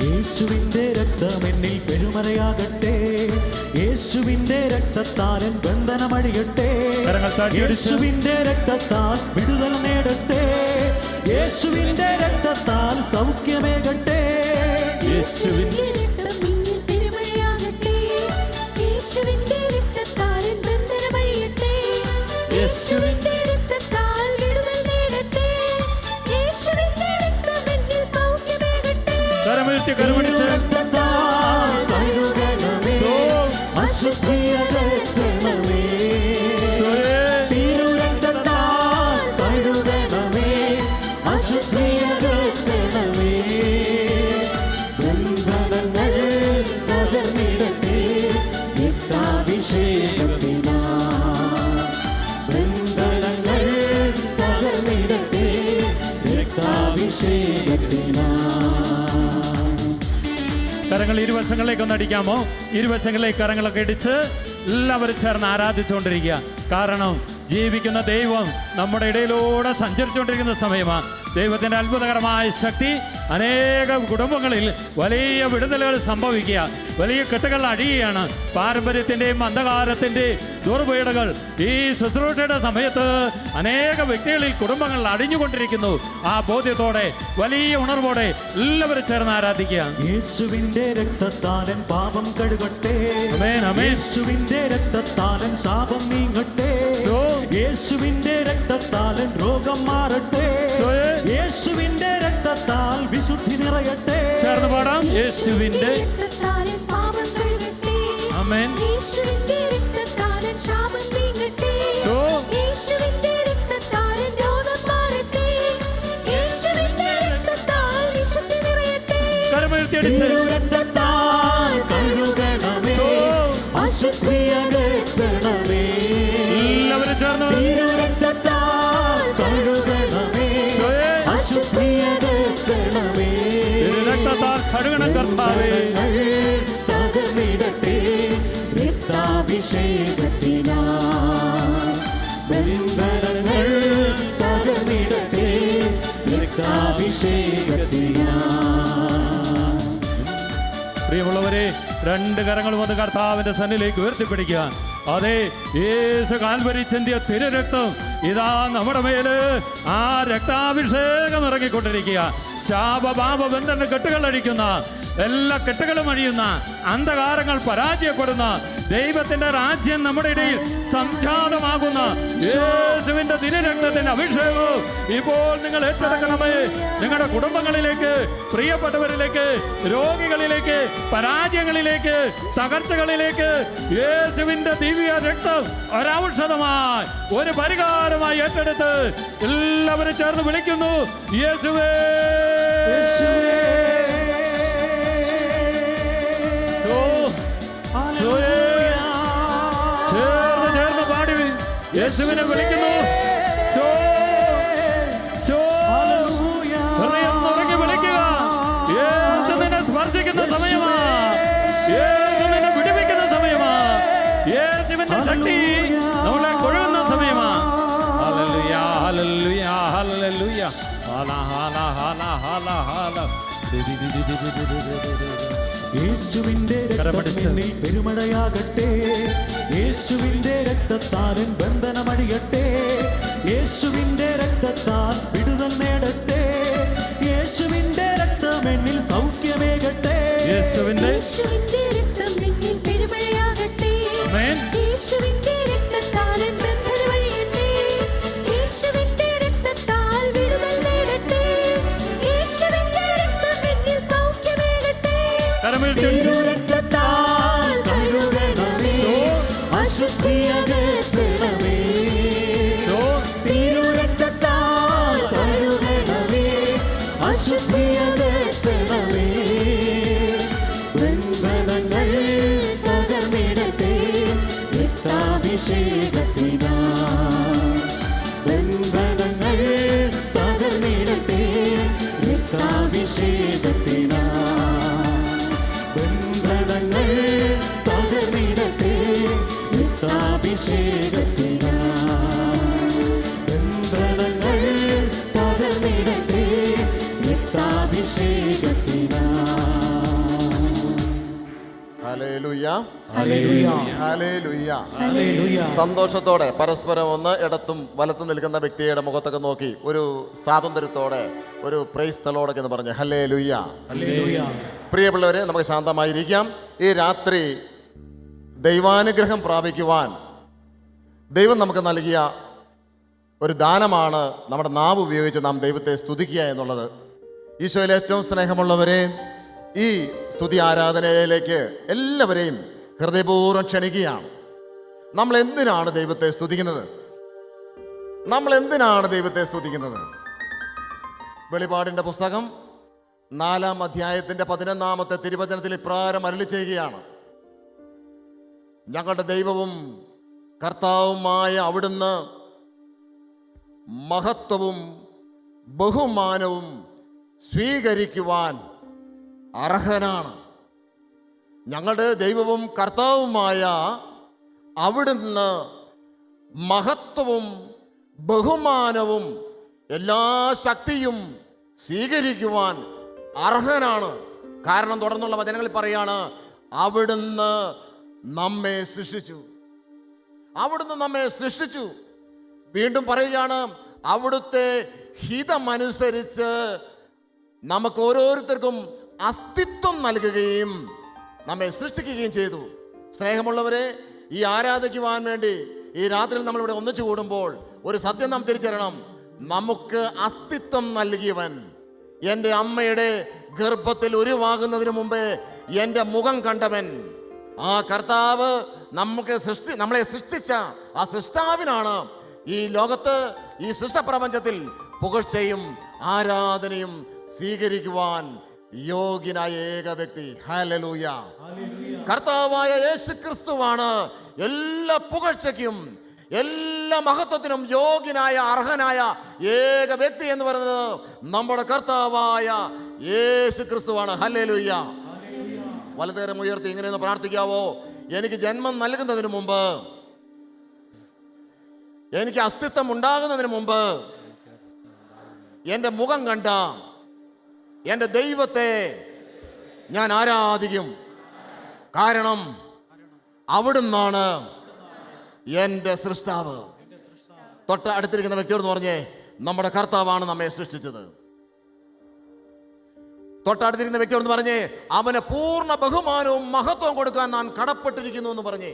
യേശുവിന്റെ രക്തം എന്നിൽ പെരുമറയാകട്ടെ, യേശുവിന്റെ രക്തത്താൽ ബന്ധനമഴിയട്ടെ. കരങ്ങൾ താഴ്ത്തി അടിച്ച് യേശുവിന്റെ രക്തത്താൽ വിടുതൽ നേടട്ടെ, യേശുവിന്റെ രക്തത്താൽ സൗഖ്യമേകട്ടെ. യേശുവിന്റെ രക്തം എന്നിൽ പെരുമഴയാകട്ടെ, യേശുവിന്റെ രക്തത്താൽ ബന്ധനമഴിയട്ടെ, യേശുവിന്റെ രക്തത്താൽ വിടുതൽ നേടട്ടെ, യേശുവിന്റെ രക്തം എന്നിൽ സൗഖ്യമേകട്ടെ. കരമുയർത്തി രക്തത്താൽ കഴുകണമേ, അശുദ്ധിയകറ്റണമേ. തിരുരക്തത്താൽ കഴുകണമേ, അശുദ്ധിയകറ്റണമേ. ബന്ധനങ്ങൾ തകർന്നിടട്ടെ രക്താഭിഷേകത്തിനാൽ. ബന്ധനങ്ങൾ തകർന്നിടട്ടെ രക്താഭിഷേകത്തിനാൽ. കരങ്ങൾ ഇരുവശങ്ങളിലേക്ക് ഒന്ന് അടിക്കാമോ? ഇരുവശങ്ങളിലേക്ക് കരങ്ങളൊക്കെ ഇടിച്ച് എല്ലാവരും ചേർന്ന് ആരാധിച്ചുകൊണ്ടിരിക്കുക. കാരണം ജീവിക്കുന്ന ദൈവം നമ്മുടെ ഇടയിലൂടെ സഞ്ചരിച്ചുകൊണ്ടിരിക്കുന്ന സമയമാണ്. ദൈവത്തിൻ്റെ അത്ഭുതകരമായ ശക്തി അനേകം കുടുംബങ്ങളിൽ വലിയ വിടുതലുകൾ സംഭവിക്കുക, വലിയ കെട്ടുകൾ അഴിയുകയാണ്. പാരമ്പര്യത്തിൻ്റെയും അന്ധകാരത്തിൻ്റെയും ദുർപീഡകൾ ഈ ശുശ്രൂഷയുടെ സമയത്ത് അനേക വ്യക്തികളിൽ കുടുംബങ്ങൾ അടിഞ്ഞുകൊണ്ടിരിക്കുന്നു. ആ ബോധ്യത്തോടെ വലിയ ഉണർവോടെ എല്ലാവരും ചേർന്ന് ആരാധിക്കുക. യേശുവിന്റെ രക്തത്താലൻ പാപം കഴുകട്ടെ, ആമേൻ, ആമേൻ. യേശുവിന്റെ രക്തത്താലൻ ശാപം നീങ്ങട്ടെ, യേശുവിന്റെ രക്തത്താലൻ രോഗം മാറട്ടെ, യേശുവിന്റെ രക്തത്താൽ വിശുദ്ധി നിറയട്ടെ. ചേർന്ന് പാടാം. യേശുവിന്റെ രക്തത്താൽ പാപം കഴുകട്ടെ, ആമേൻ. യേശുവിന്റെ രക്തത്താൽ ശാപം നീങ്ങട്ടെ, യേശുവിന്റെ രക്തത്താൽ രോഗം മാറട്ടെ, യേശുവിന്റെ രക്തത്താൽ വിശുദ്ധി നിറയട്ടെ. കരമുയർത്തി അടിച്ച് തിരുരക്തത്താൽ കഴുകണമേ, അശുദ്ധിയകറ്റണമേ. എല്ലാവരും ചേർന്ന് തിരുരക്തത്താൽ കഴുകണമേ, അശുദ്ധിയകറ്റണമേ. രക്തത്താൽ കഴുകണം കർത്താവേ. തകർന്നിടട്ടെ രക്താഭിഷേകത്തിനാൽ. ബന്ധനങ്ങൾ തകർന്നിടട്ടെ രക്താഭിഷേകത്തിനാൽ. പ്രിയമുള്ളവരെ, രണ്ട് കരങ്ങളും അത് കർത്താവിന്റെ സന്നിധിയിലേക്ക് ഉയർത്തിപ്പിടിക്കുക. അതെ, യേശു കാൽവരി ചിന്തിയ തിരുരക്തം ഇതാ നമ്മുടെ മേല് ആ രക്താഭിഷേകം ഇറങ്ങിക്കൊണ്ടിരിക്കുക. ശാപപാപ ബന്ധന കെട്ടുകൾ അഴിക്കുന്ന, എല്ലാ കെട്ടുകളും അഴിയുന്ന, അന്ധകാരങ്ങൾ പരാജയപ്പെടുന്ന, ദൈവത്തിന്റെ രാജ്യം നമ്മുടെ ഇടയിൽ സംജാതമാകുന്ന യേശുവിന്റെ തിരുരക്തത്തിന്റെ അഭിഷേകവും ഇപ്പോൾ നിങ്ങൾ ഏറ്റെടുക്കണമേ. നിങ്ങളുടെ കുടുംബങ്ങളിലേക്ക്, പ്രിയപ്പെട്ടവരിലേക്ക്, രോഗികളിലേക്ക്, പരാജയങ്ങളിലേക്ക്, തകർച്ചകളിലേക്ക് യേശുവിന്റെ ദിവ്യ രക്തം ഒരൗഷധമായി, ഒരു പരിഹാരമായി ഏറ്റെടുത്ത് എല്ലാവരും ചേർന്ന് വിളിക്കുന്നു. യേശുവേ, ചേർന്ന് പാടി യേശുവിനെ വിളിക്കുന്നു. ഹൃദയം തുറക്കി വിളിക്കുക. യേശു നിന്നെ സ്പർശിക്കുന്ന സമയമാ, യേശു നിന്നെ പിടിപ്പിക്കുന്ന സമയമാ, യേശുവിന്റെ ശക്തി നമ്മളെ കൊഴുകുന്ന സമയമാ. ഹല്ലേലൂയ, ഹല്ലേലൂയ, ഹല്ലേലൂയ, യേശുവിന്റെ രക്തമെന്നിൽ പെരുമഴയാകട്ടെ, യേശുവിന്റെ രക്തത്താൽ ബന്ധനമഴിയട്ടെ, യേശുവിന്റെ രക്തത്താൽ വിടുതൽ നേടട്ടെ, യേശുവിന്റെ രക്തമെന്നിൽ സൗഖ്യമേകട്ടെ. യേശുവിന്റെ രക്തം എന്നിൽ പെരുമഴയാകട്ടെ, യേശുവിന്റെ രക്തത്താൽ ബന്ധനമഴിയട്ടെ, യേശുവിന്റെ രക്തത്താൽ വിടുതൽ നേടട്ടെ, യേശുവിന്റെ രക്തം എന്നിൽ സൗഖ്യമേകട്ടെ. രക്തത്താൽ കഴുകണമേ, അശുദ്ധി അകറ്റണമേ. തിരുരക്തത്താൽ കഴുകണമേ, അശുദ്ധി അകറ്റണമേ. ബന്ധനങ്ങൾ തകർന്നിടട്ടെ രക്താഭിഷേകത്തിനാൽ, ബന്ധനങ്ങൾ തകർന്നിടട്ടെ രക്താഭിഷേകത്തിനാൽ, ബന്ധനങ്ങൾ തകർന്നിടട്ടെ രക്താഭിഷേകത്തിനാൽ, ബന്ധനങ്ങൾ തകർന്നിടട്ടെ രക്താഭിഷേകത്തിനാൽ. ഹല്ലേലൂയ, ഹല്ലേലൂയ, ഹല്ലേലൂയ. ഹല്ലേലൂയ. സന്തോഷത്തോടെ പരസ്പരം ഒന്ന് ഇടത്തും വലത്തും നിൽക്കുന്ന വ്യക്തിയുടെ മുഖത്തൊക്കെ നോക്കി ഒരു സ്വാതന്ത്ര്യത്തോടെ ഒരു പ്രൈസ് തലോടൊക്കെ എന്ന് പറഞ്ഞ് ഹല്ലേലൂയ. ഹല്ലേലൂയ. പ്രിയമുള്ളവരെ, നമുക്ക് ശാന്തമായിരിക്കാം. ഈ രാത്രി ദൈവാനുഗ്രഹം പ്രാപിക്കുവാൻ ദൈവം നമുക്ക് നൽകിയ ഒരു ദാനമാണ് നമ്മുടെ നാവ് ഉപയോഗിച്ച് നാം ദൈവത്തെ സ്തുതിക്കുക എന്നുള്ളത്. ഈശോയിൽ ഏറ്റവും സ്നേഹമുള്ളവരെ, ഈ സ്തുതി ആരാധനയിലേക്ക് എല്ലാവരെയും ഹൃദയപൂർവ്വം ക്ഷണിക്കുകയാണ്. നമ്മൾ എന്തിനാണ് ദൈവത്തെ സ്തുതിക്കുന്നത്? നമ്മൾ എന്തിനാണ് ദൈവത്തെ സ്തുതിക്കുന്നത്? വെളിപാടിൻ്റെ പുസ്തകം 4-ാം അധ്യായത്തിൻ്റെ 11-ാമത്തെ തിരുവചനത്തിൽ ഇപ്രകാരം അരുളി ചെയ്യുകയാണ്: ഞങ്ങളുടെ ദൈവവും കർത്താവുമായ അവിടുന്ന് മഹത്വവും ബഹുമാനവും സ്വീകരിക്കുവാൻ അർഹനാണ്. ഞങ്ങളുടെ ദൈവവും കർത്താവുമായ അവിടുന്ന് മഹത്വവും ബഹുമാനവും എല്ലാ ശക്തിയും സ്വീകരിക്കുവാൻ അർഹനാണ്. കാരണം തുടർന്നുള്ള വചനങ്ങളിൽ പറയാണ്, അവിടുന്ന് നമ്മെ സൃഷ്ടിച്ചു. അവിടുന്ന് നമ്മെ സൃഷ്ടിച്ചു. വീണ്ടും പറയുകയാണ്, അവിടുത്തെ ഹിതമനുസരിച്ച് നമുക്ക് ഓരോരുത്തർക്കും അസ്തിത്വം നൽകുകയും നമ്മെ സൃഷ്ടിക്കുകയും ചെയ്തു. സ്നേഹമുള്ളവരെ, ഈ ആരാധിക്കുവാൻ വേണ്ടി ഈ രാത്രിയിൽ നമ്മളിവിടെ ഒന്നിച്ചു കൂടുമ്പോൾ ഒരു സത്യം നാം തിരിച്ചറിയണം. നമുക്ക് അസ്തിത്വം നൽകിയവൻ, എൻ്റെ അമ്മയുടെ ഗർഭത്തിൽ ഉരുവാകുന്നതിന് മുമ്പേ എൻ്റെ മുഖം കണ്ടവൻ, ആ കർത്താവ് നമ്മളെ സൃഷ്ടിച്ച ആ സൃഷ്ടാവിനാണ് ഈ ലോകത്ത്, ഈ സൃഷ്ടപ്രപഞ്ചത്തിൽ പുകഴ്ചയും ആരാധനയും സ്വീകരിക്കുവാൻ യോഗ്യനായ ഏക വ്യക്തി. ഹല്ലേലൂയ. കർത്താവായ യേശു ക്രിസ്തുവാണ് എല്ലാ പുകഴ്ചയ്ക്കും എല്ലാ മഹത്വത്തിനും യോഗ്യനായ അർഹനായ ഏക വ്യക്തി എന്ന് പറയുന്നത് നമ്മുടെ കർത്താവായ യേശു ക്രിസ്തുവാണ്. ഹല്ലേലൂയ. വലതുകരം ഉയർത്തി ഇങ്ങനെയൊന്ന് പ്രാർത്ഥിക്കാവോ? എനിക്ക് ജന്മം നൽകുന്നതിന് മുമ്പ്, എനിക്ക് അസ്തിത്വം ഉണ്ടാകുന്നതിന് മുമ്പ് എൻ്റെ മുഖം കണ്ട എൻ്റെ ദൈവത്തെ ഞാൻ ആരാധിക്കും. കാരണം അവിടുന്നാണ് എൻ്റെ സൃഷ്ടാവ്. തൊട്ട് അടുത്തിരിക്കുന്ന വ്യക്തിയോട് പറഞ്ഞേ, നമ്മുടെ കർത്താവാണ് നമ്മെ സൃഷ്ടിച്ചത്. തൊട്ടടുത്തിരിക്കുന്ന വ്യക്തിയോട് പറഞ്ഞേ, അവന് പൂർണ്ണ ബഹുമാനവും മഹത്വവും കൊടുക്കാൻ ഞാൻ കടപ്പെട്ടിരിക്കുന്നു എന്ന് പറഞ്ഞേ.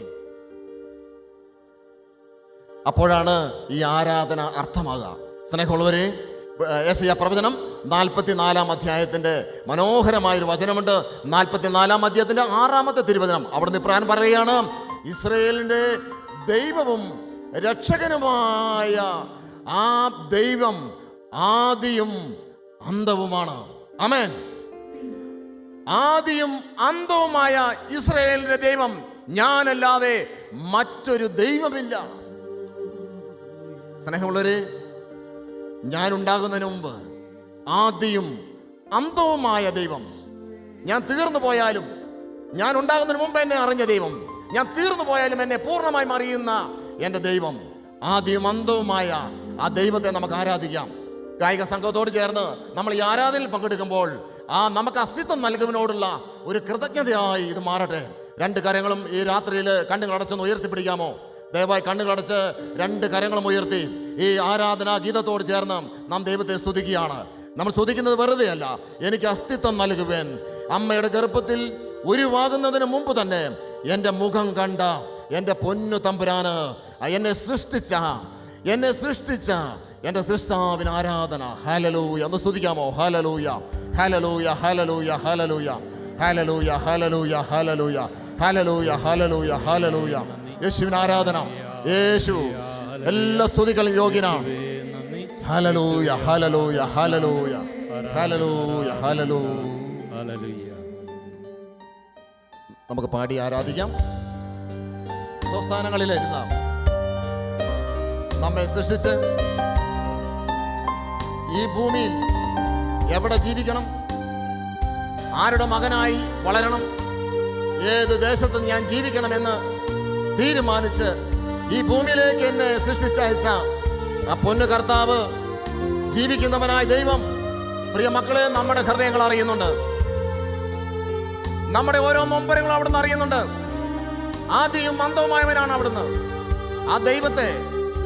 അപ്പോഴാണ് ഈ ആരാധന അർത്ഥമാകുക. സ്നേഹമുള്ളവരെ, യെശയ്യാ പ്രവചനം 44-ാം അധ്യായത്തിൻ്റെ മനോഹരമായൊരു വചനമുണ്ട്. 44-ാം അധ്യായത്തിൻ്റെ 6-ാമത്തെ തിരുവചനം. അവിടുന്ന് ഇപ്രകാരം പറയുകയാണ്, ഇസ്രായേലിൻ്റെ ദൈവവും രക്ഷകനുമായ ആ ദൈവം ആദിയും അന്തവുമാണ്. ആമേൻ. ആദിയും അന്തവുമായ ഇസ്രായേലിന്റെ ദൈവം, ഞാനല്ലാതെ മറ്റൊരു ദൈവമില്ല. സ്നേഹമുള്ളവരെ, ഞാൻ ഉണ്ടാകുന്നതിന് മുമ്പ് ആദിയും അന്തവുമായ ദൈവം, ഞാൻ തീർന്നു പോയാലും, ഞാൻ ഉണ്ടാകുന്നതിന് മുമ്പ് എന്നെ അറിഞ്ഞ ദൈവം, ഞാൻ തീർന്നു പോയാലും എന്നെ പൂർണ്ണമായും അറിയുന്ന എൻ്റെ ദൈവം, ആദിയും അന്തവുമായ ആ ദൈവത്തെ നമുക്ക് ആരാധിക്കാം. ഗായിക സംഘത്തോട് ചേർന്ന് നമ്മൾ ഈ ആരാധനയിൽ പങ്കെടുക്കുമ്പോൾ ആ നമുക്ക് അസ്തിത്വം നൽകുന്നതിനോടുള്ള ഒരു കൃതജ്ഞതയായി ഇത് മാറട്ടെ. രണ്ട് കരങ്ങളും ഈ രാത്രിയിൽ കണ്ണുകൾ അടച്ചൊന്ന് ഉയർത്തിപ്പിടിക്കാമോ? ദയവായി കണ്ണുകളടച്ച് രണ്ട് കരങ്ങളും ഉയർത്തി ഈ ആരാധനാ ഗീതത്തോട് ചേർന്ന് നാം ദൈവത്തെ സ്തുതിക്കുകയാണ്. നമ്മൾ സ്തുതിക്കുന്നത് വെറുതെ അല്ല. എനിക്ക് അസ്തിത്വം നൽകുവാൻ അമ്മയുടെ ഗർഭത്തിൽ ഉരുവാകുന്നതിന് മുമ്പ് തന്നെ എൻ്റെ മുഖം കണ്ട എൻ്റെ പൊന്നു തമ്പുരാന്, എന്നെ സൃഷ്ടിച്ച എൻ്റെ സൃഷ്ടാവിന് ആരാധന. ഹല്ലേലൂയ. ഒന്ന് സ്തുതിക്കാമോ? ഹല്ലേലൂയ, ഹല്ലേലൂയ, ഹല്ലേലൂയ, ഹല്ലേലൂയ, ഹല്ലേലൂയ, ഹല്ലേലൂയ, ഹല്ലേലൂയ, ഹല്ലേലൂയ, ഹല്ലേലൂയ, ഹല്ലേലൂയ. യേശുവിന് ആരാധന. യേശു എല്ലാ സ്തുതികളും യോഗ്യനാണ്. ഹല്ലേലൂയ, ഹല്ലേലൂയ, ഹല്ലേലൂയ, ഹല്ലേലൂയ, ഹല്ലേലൂയ. നമുക്ക് പാടി ആരാധിക്കാം. സ്വസ്ഥാനങ്ങളിലിരുന്ന നമ്മെ സൃഷ്ടിച്ച് ഈ ഭൂമിയിൽ എവിടെ ജീവിക്കണം, ആരുടെ മകനായി വളരണം, ഏത് ദേശത്ത് ഞാൻ ജീവിക്കണമെന്ന് തീരുമാനിച്ച് ഈ ഭൂമിയിലേക്ക് എന്നെ സൃഷ്ടിച്ചയച്ച ആ പൊന്നു കർത്താവ്, ജീവിക്കുന്നവനായ ദൈവം, പ്രിയ മക്കളെ, നമ്മുടെ ഹൃദയങ്ങൾ അറിയുന്നുണ്ട്. നമ്മുടെ ഓരോ നൊമ്പരങ്ങളും അവിടുന്ന് അറിയുന്നുണ്ട്. ആദ്യവും അന്തവുമായവനാണ് അവിടുന്ന്. ആ ദൈവത്തെ,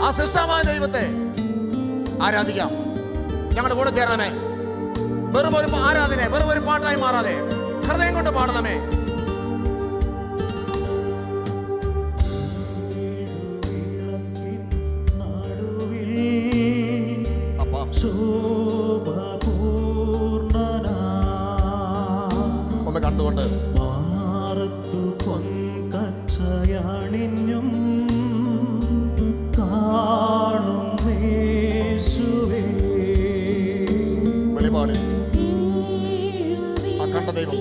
ആ സൃഷ്ടാവായ ദൈവത്തെ ആരാധിക്കാം. ഞങ്ങളുടെ കൂടെ ചേരണമേ. വെറും ഒരു ആരാധന, വെറും ഒരു പാട്ടായി മാറാതെ ഹൃദയം കൊണ്ട് പാടണമേ. ഒന്ന് കണ്ടുകൊണ്ട് മാറത്തു പൊൻകച്ചയണിഞ്ഞും കാണും യേശുവേ. വെളിപാടിൽ ആ കണ്ട ദൈവം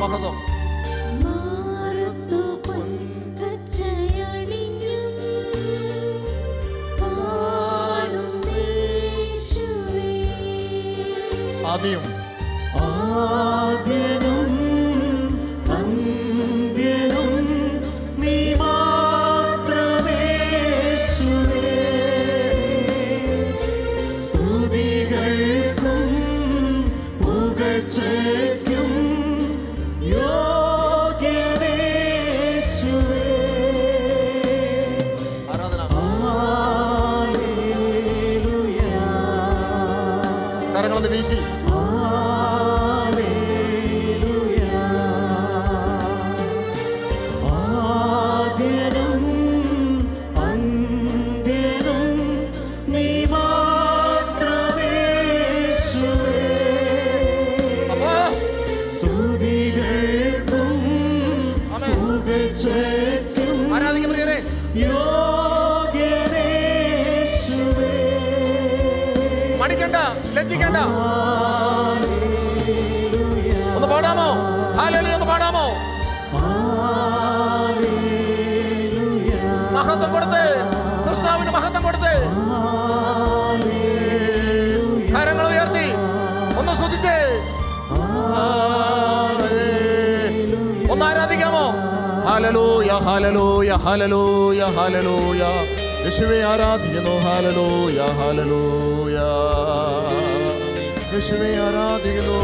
മഹത്വം ആദ്യം ആദ്യനും അന്ത്യനും നീ മാത്രമേ യേശുവേ. സ്തുതികൾക്കും പുകഴ്ചയ്ക്കും യോഗ്യനേ യേശുവേ. ആരാധന. ഹല്ലേലൂയ. കരങ്ങളൊന്ന് വീശി ആദ്യനും അന്ത്യനും നീ മാത്രമേ യേശുവേ. അപ്പോ സ്തുതികൾക്കും ആമേൻ. പുകഴ്ചയ്ക്കും ആരാധിക്കും പ്രിയരെ. യോഗ്യനേ യേശുവേ. മടിക്കണ്ട, ലജ്ജിക്കണ്ട. ഒന്ന് പാടാമോ? ഹല്ലേലൂയ ഒന്ന് പാടാമോ? മഹത്വം കൊടുത്തേ, സൃഷ്ടാവിന് മഹത്വം കൊടുത്തേ. കരങ്ങൾ ഉയർത്തി ഒന്ന് സ്തുതിച്ചേ. ഒന്ന് ആരാധിക്കാമോ? ഹല്ലേലൂയ, ഹല്ലേലൂയ, ഹല്ലേലൂയ, ഹല്ലേലൂയ. യേശുവേ ആരാധിക്കുന്നു. ഹല്ലേലൂയ, ഹല്ലേലൂയ. യേശുവേ ആരാധിക്കുന്നു.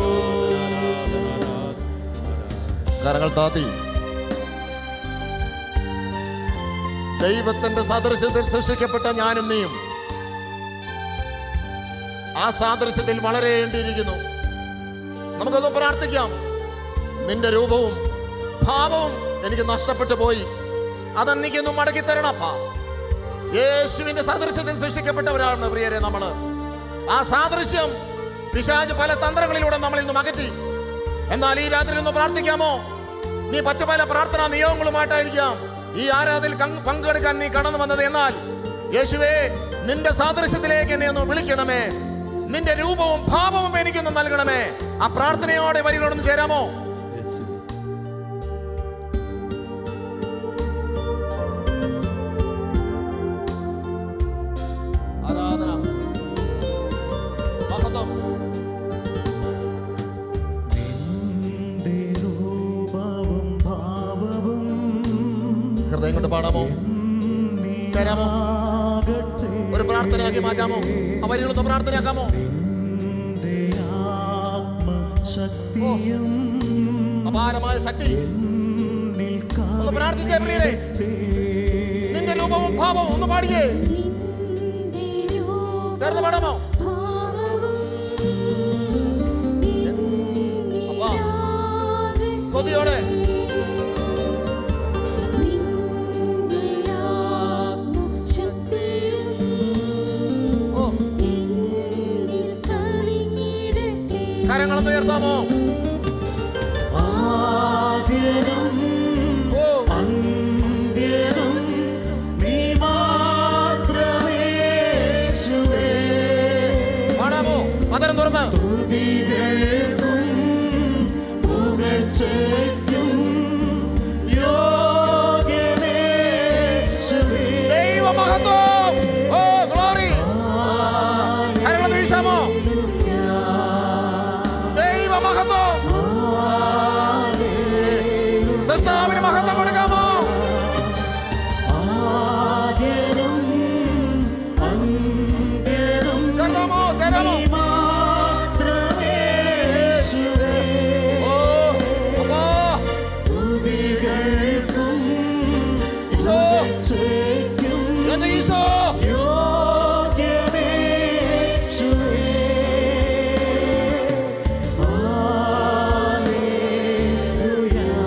കരങ്ങൾ താത്തി. ദൈവത്തിന്റെ സാദൃശ്യത്തിൽ സൃഷ്ടിക്കപ്പെട്ട ഞാനും നീയും ആ സാദൃശ്യത്തിൽ വളരേണ്ടിയിരിക്കുന്നു. നമുക്കൊന്ന് പ്രാർത്ഥിക്കാം. നിന്റെ രൂപവും ഭാവവും എനിക്ക് നഷ്ടപ്പെട്ടു പോയി, അതെനിക്കൊന്നും മടക്കി തരണപ്പാ. യേശുവിന്റെ സാദൃശ്യത്തിൽ സൃഷ്ടിക്കപ്പെട്ടവരാണ് പ്രിയരെ നമ്മള്. ആ സാദൃശ്യം പിശാച് പല തന്ത്രങ്ങളിലൂടെ നമ്മളിൽ നിന്നും അകറ്റി. എന്നാൽ ഈ രാത്രി ഒന്ന് പ്രാർത്ഥിക്കാമോ? നീ മറ്റു പല പ്രാർത്ഥനാ നിയോഗങ്ങളുമായിട്ടായിരിക്കാം ഈ ആരാധനയിൽ പങ്കെടുക്കാൻ നീ കടന്നു വന്നത്. എന്നാൽ യേശുവേ, നിന്റെ സാദൃശ്യത്തിലേക്ക് എന്നെ ഒന്ന് വിളിക്കണമേ. നിന്റെ രൂപവും ഭാവവും എനിക്കൊന്ന് നൽകണമേ. ആ പ്രാർത്ഥനയോടെ വരികളോടൊന്ന് ചേരാമോ? ആരാധന, മഹത്വം. നിന്റെ രൂപവും ഭാവവും ഹൃദയം കൊണ്ട് പാടാമോ? ചേരാമോ? ഒരു പ്രാർത്ഥനയാക്കി മാറ്റാമോ? ആ വരികളൊന്ന് പ്രാർത്ഥനയാക്കാമോ? അപാരമായ ശക്തി ഒന്ന് പ്രാർത്ഥിച്ചേ പ്രിയരെ. നിന്റെ രൂപവും ഭാവവും ഒന്ന് പാടിയേ. ചേർന്ന് പാടാമോ? അപ്പാ കൊതിയോടെ കരങ്ങളൊന്ന് ഉയർത്താമോ? പാടാമോ? അതരം തുറന്ന് ദൈവമഹത്വം. Oh glory. കരങ്ങളൊന്ന് വീശാമോ? ദൈവമഹത്വം. സൃഷ്ടാവിന് മഹത്വം കൊടുക്കാമോ? ചേർന്നാമോ? ചേരാമോ? ഓ അപ്പാ ഈശോ, എന്റെ ഈശോ.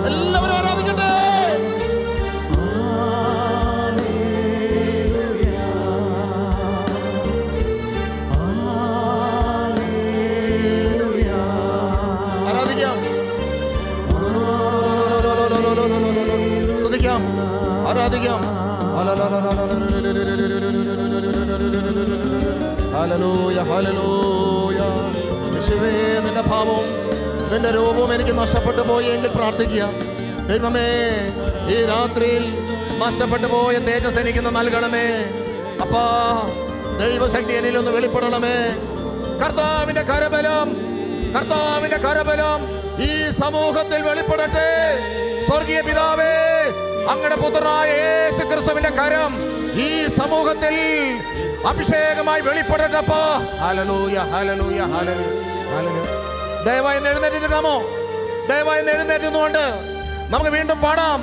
എല്ലാവരും ആരാധിക്കട്ടെ. ആരാധിക്കാം, സ്തുതിക്കാം, ആരാധിക്കാം. ഹല്ലേലൂയ, ഹല്ലേലൂയ. യേശുവേ, നിന്റെ ഭാവവും നിന്റെ രൂപവും എനിക്ക് നഷ്ടപ്പെട്ടു പോയി എങ്കിൽ പ്രാർത്ഥിക്കുക. ദൈവമേ, ഈ രാത്രിയിൽ നഷ്ടപ്പെട്ടു പോയ തേജസ് എനിക്കൊന്ന് നൽകണമേ. അപ്പാ, ദൈവശക്തി എന്നിലൊന്ന് വെളിപ്പെടണമേ. കർത്താവിന്റെ കരബലം, കർത്താവിന്റെ കരബലം ഈ സമൂഹത്തിൽ വെളിപ്പെടട്ടെ. സ്വർഗീയ പിതാവേ, അങ്ങയുടെ പുത്രനായ യേശു ക്രിസ്തുവിന്റെ കരം ഈ സമൂഹത്തിൽ അഭിഷേകമായി വെളിപ്പെടട്ടപ്പാ. ഹല്ലേലൂയ, ഹല്ലേലൂയ, ഹല്ലേലൂയ. ദയവായി എഴുന്നേറ്റിരിക്കാമോ? ദയവായി എഴുന്നേറ്റുകൊണ്ട് നമുക്ക് വീണ്ടും പാടാം.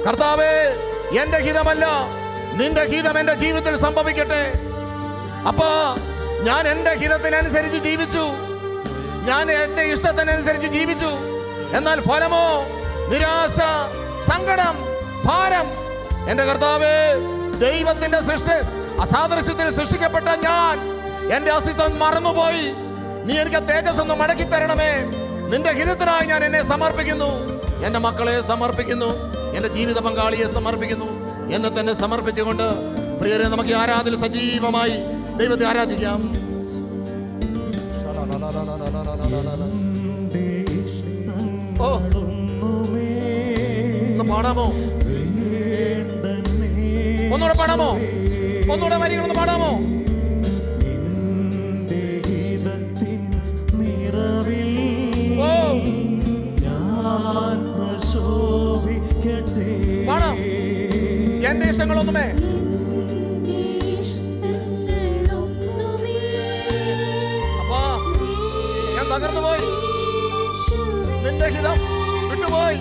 കർത്താവേ, എന്റെ ഹിതമല്ല നിന്റെ ഹിതം എന്റെ ജീവിതത്തിൽ സംഭവിക്കട്ടെ. അപ്പാ, ഞാൻ എന്റെ ഹിതത്തിനനുസരിച്ച് ജീവിച്ചു, ഞാൻ എന്റെ ഇഷ്ടത്തിനനുസരിച്ച് ജീവിച്ചു. എന്നാൽ ഫലമോ നിരാശ, സങ്കടം, ഭാരം. എന്റെ കർത്താവേ, ദൈവത്തിന്റെ അസാദൃശ്യത്തിൽ സൃഷ്ടിക്കപ്പെട്ട ഞാൻ എന്റെ അസ്തിത്വം മറന്നുപോയി. നീ എനിക്ക് തേജസ് ഒന്ന് മടക്കി തരണമേ. നിന്റെ ഹിതത്തിനായി ഞാൻ എന്നെ സമർപ്പിക്കുന്നു. എന്റെ മക്കളെ സമർപ്പിക്കുന്നു, എന്റെ ജീവിത പങ്കാളിയെ സമർപ്പിക്കുന്നു, എന്നെ തന്നെ സമർപ്പിച്ചുകൊണ്ട് പ്രിയരെ നമുക്ക് ആരാധന സജീവമായി ദൈവത്തെ ആരാധിക്കാം. ഓ, ഒന്ന് പാടാമോ? ഒന്നുകൂടെ പാടാമോ? ഒന്നുകൂടെ വരികളൊന്ന് പാടാമോ? ഓ, പാടാം. എന്റെ ഇഷ്ടങ്ങളൊന്നുമേ അപ്പാ, ഞാൻ തകർന്നു പോയി, നിന്റെ ഹിതം വിട്ടുപോയി.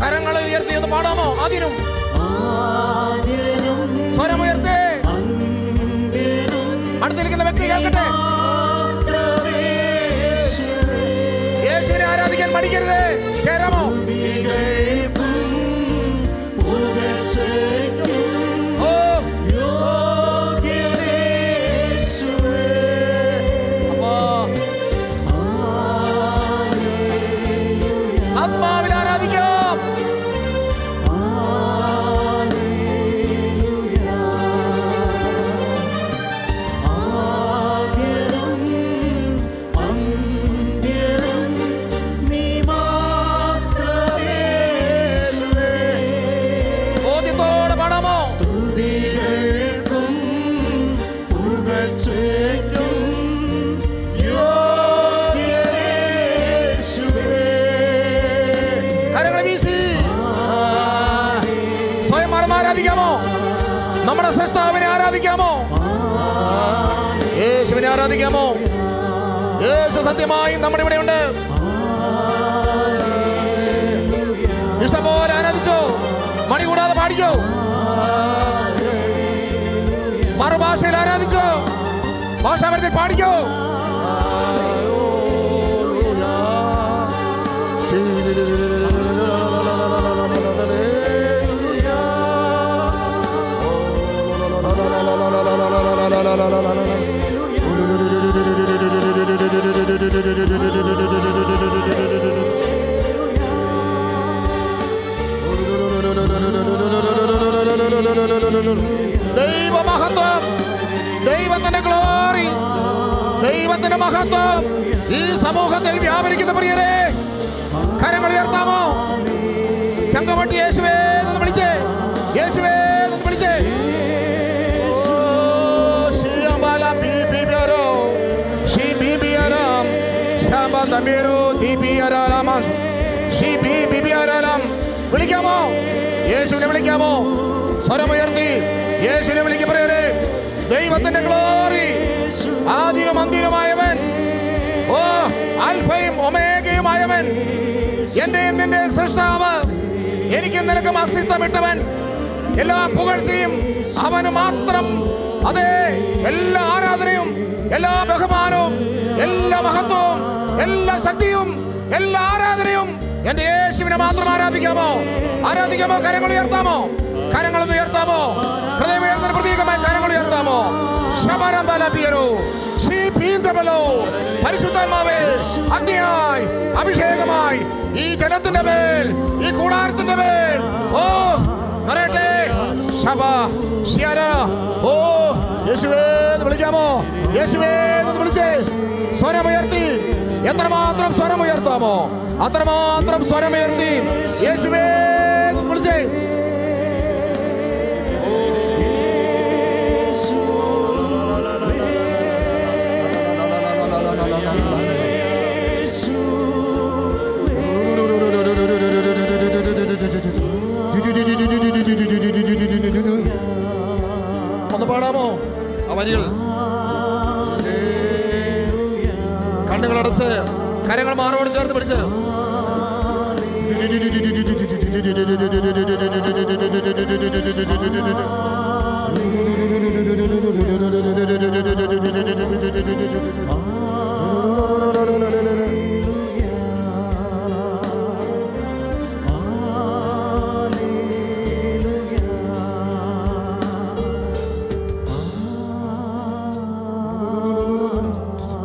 കരങ്ങളെ ഉയർത്തിയത് പാടാമോ? അതിനും സ്വരമുയർത്തേ. അടുത്തിരിക്കുന്ന വ്യക്തി കേൾക്കട്ടെ. യേശുവിനെ ആരാധിക്കാൻ മടിക്കരുത്. ചേരാമോ? ആത്മാവിൽ ആരാധിക്കാം. ും കരങ്ങൾ വീശി സ്വയം ആരാധിക്കാമോ? നമ്മുടെ സൃഷ്ടാവിനെ ആരാധിക്കാമോ? യേശുവിനെ ആരാധിക്കാമോ? യേശു സത്യമായി നമ്മുടെ ഇവിടെ ഉണ്ട്. ഇഷ്ടംപോലെ ആരാധിച്ചോ, മണി കൂടാതെ പാടിക്കോ, മറുഭാഷയിൽ ആരാധിച്ചോ, ഭാഷാപരത്തിൽ പാടിക്കോ. ദൈവമഹത്വം, ദൈവത്തിന്റെ ഗ്ലോറി, ദൈവത്തിന്റെ മഹത്വം ഈ സമൂഹത്തിൽ വ്യാപരിക്കുന്ന പ്രിയരെ, കരങ്ങൾ ഉയർത്താമോ? ചങ്കമട്ടി യേശുവേ എന്ന് വിളിച്ചേ, യേശുവേ എന്ന് വിളിച്ചേ. വിളിക്കാമോ? യേശുവിനെ വിളിക്കാമോ? സ്വരമുയർത്തി യേശുവിനെ വിളിക്കപ്രിയരെ. ദൈവത്തിന്റെ ഗ്ലോറി, ആദിയും അന്തിയുമായവൻ, ഓ ആൽഫയും ഒമേഗയുമായവൻ, എന്റെയും നിന്റെയും സൃഷ്ടാവ്, എനിക്കും നിനക്കും അസ്തിത്വമിട്ടവൻ, എല്ലാ പുകഴ്ചയും അവന് മാത്രം. അതെ, എല്ലാ ആരാധനയും, എല്ലാ ബഹുമാനവും, എല്ലാ മഹത്വവും, എല്ലാ ശക്തിയും, എല്ലാ ആരാധനയും എന്റെ യേശുവിനെ മാത്രം ആരാധിക്കാമോ? ആരാധിക്കാമോ? കരങ്ങൾ ഉയർത്താമോ? കരങ്ങളൊന്ന് ഉയർത്താമോ? ഹൃദയമുയർത്തുന്ന പ്രതീകമായി കരങ്ങൾ ഉയർത്താമോ? പരിശുദ്ധാത്മാവേ, അഗ്നിയായി, അഭിഷേകമായി ഈ ജനത്തിന്റെ മേൽ, ഈ കൂടാരത്തിന്റെ മേൽ ഓ നിറയട്ടെ. ഓ യേശുവേ എന്ന് വിളിക്കാമോ? യേശുവേ എന്ന് വിളിച്ചേ. സ്വരമുയർത്തി, എത്രമാത്രം സ്വരമുയർത്താമോ അത്രമാത്രം സ്വരമുയർത്തി യേശുവേ എന്ന് വിളിച്ചേ. ഒന്ന് പാടാമോ ആ വരികൾ? കണ്ണുകളടച്ച് കരങ്ങൾ മാറോട് ചേർത്ത് പിടിച്ച്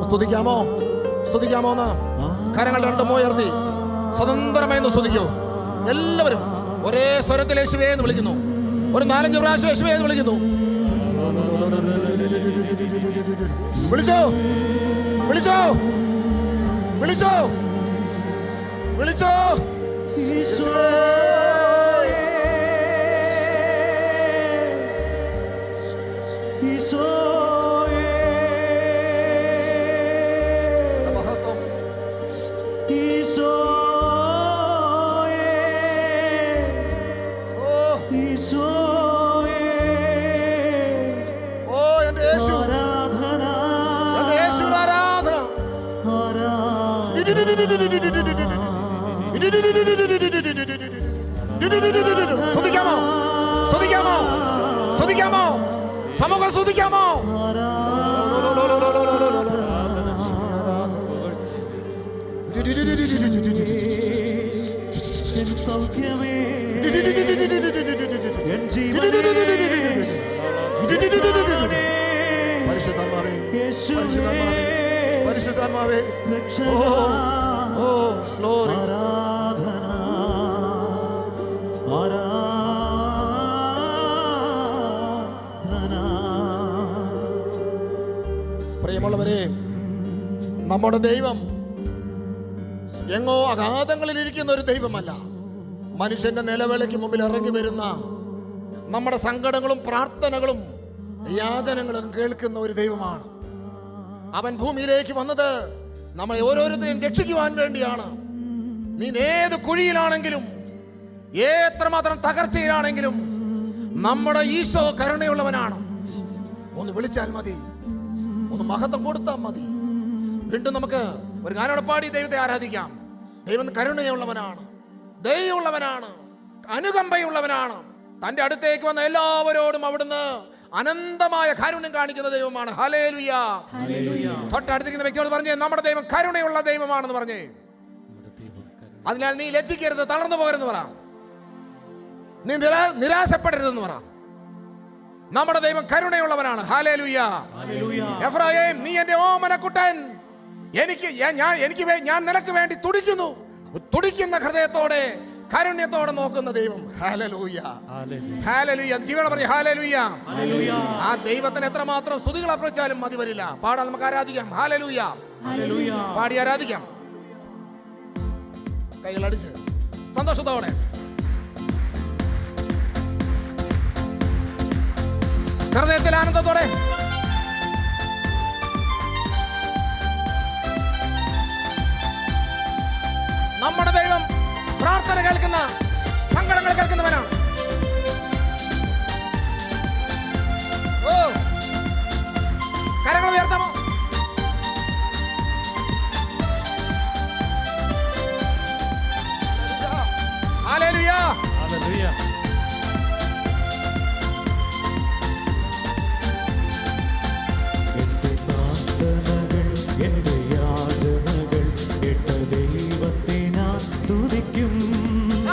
സ്തുതിക്കാമോ? സ്തുതിക്കാമോ എന്ന് കരങ്ങൾ രണ്ടും ഉയർത്തി സ്വതന്ത്രമായി സ്തുതിക്കൂ. എല്ലാവരും ഒരേ സ്വരത്തിൽ യേശുവേ എന്ന് വിളിക്കുന്നു. ഒരു 4-5 പ്രാവശ്യം യേശുവേ എന്ന് വിളിക്കുന്നു. വിളിച്ചോ, വിളിച്ചോ, വിളിച്ചോ, വിളിച്ചോ. സ്തുതിക്കാമോ? സ്തുതിക്കാമോ? സ്തുതിക്കാമോ? സമൂഹം സ്തുതിക്കാമോ? പരിശുദ്ധാത്മാവേ, ഓ ഗ്ലോറി. പ്രിയമുള്ളവരെ, നമ്മുടെ ദൈവം എങ്ങോ അഗാധങ്ങളിൽ ഇരിക്കുന്ന ഒരു ദൈവമല്ല. മനുഷ്യന്റെ നിലവിളിക്ക് മുമ്പിൽ ഇറങ്ങി വരുന്ന, നമ്മുടെ സങ്കടങ്ങളും പ്രാർത്ഥനകളും യാചനകളും കേൾക്കുന്ന ഒരു ദൈവമാണ്. അവൻ ഭൂമിയിലേക്ക് വന്നത് നമ്മളെ ഓരോരുത്തരെയും രക്ഷിക്കുവാൻ വേണ്ടിയാണ്. നീ ഏത് കുഴിയിലാണെങ്കിലും എത്രമാത്രം തകർച്ചയിലാണെങ്കിലും നമ്മുടെ ഈശോ കരുണയുള്ളവനാണ്. ഒന്ന് വിളിച്ചാൽ മതി, ഒന്ന് മഹത്വം കൊടുത്താൽ മതി. വീണ്ടും നമുക്ക് ഒരു ഗാനോടെ പാടി ദൈവത്തെ ആരാധിക്കാം. ദൈവം കരുണയുള്ളവനാണ്, ദയയുള്ളവനാണ്, അനുകമ്പയുള്ളവനാണ്. തൻ്റെ അടുത്തേക്ക് വന്ന എല്ലാവരോടും അവിടുന്ന് അനന്തമായ കാരുണ്യം കാണിക്കുന്ന ദൈവമാണ്. ഹല്ലേലൂയ. തൊട്ടടുത്തിരിക്കുന്ന വ്യക്തിയോട് പറഞ്ഞേ, നമ്മുടെ ദൈവം കരുണയുള്ള ദൈവമാണെന്ന് പറഞ്ഞേ. അതിനാൽ നീ ലജ്ജിക്കരുത്, തളർന്നു പോകരുതെന്ന് പറ. നീ നിരാശപ്പെടരുതെന്ന് പറ. നമ്മുടെ ദൈവം കരുണയുള്ളവനാണ്. ഹല്ലേലൂയ. എഫ്രായിം, നീ എന്റെ ഓമനക്കുട്ടൻ, ഞാൻ നിനക്ക് വേണ്ടി തുടിക്കുന്നു. തുടിക്കുന്ന ഹൃദയത്തോടെ കാരുണ്യത്തോടെ നോക്കുന്ന ദൈവം. Hallelujah, hallelujah. ജീവനോടെ പറഞ്ഞേ ഹല്ലേലൂയ. ആ ദൈവത്തിന് എത്രമാത്രം സ്തുതികൾ അർപ്പിച്ചാലും മതി വരില്ല. പാടാൻ നമുക്ക് ആരാധിക്കാം. ഹല്ലേലൂയ, പാടി ആരാധിക്കാം. കൈകളടിച്ച് സന്തോഷത്തോടെ ഹൃദയത്തിൽ ആനന്ദത്തോടെ നമ്മുടെ ദൈവം പ്രാർത്ഥന കേൾക്കുന്ന, സങ്കടങ്ങൾ കേൾക്കുന്നവനാണ്. ഓ, കരങ്ങൾ ഉയർത്താമോ? ഹല്ലേലൂയ. ഹല്ലേലൂയ. എന്റെ പ്രാർത്ഥനകൾ, എന്റെ യാചനകൾ കേട്ട ദൈവത്തെ ഞാൻ സ്തുതിക്കും.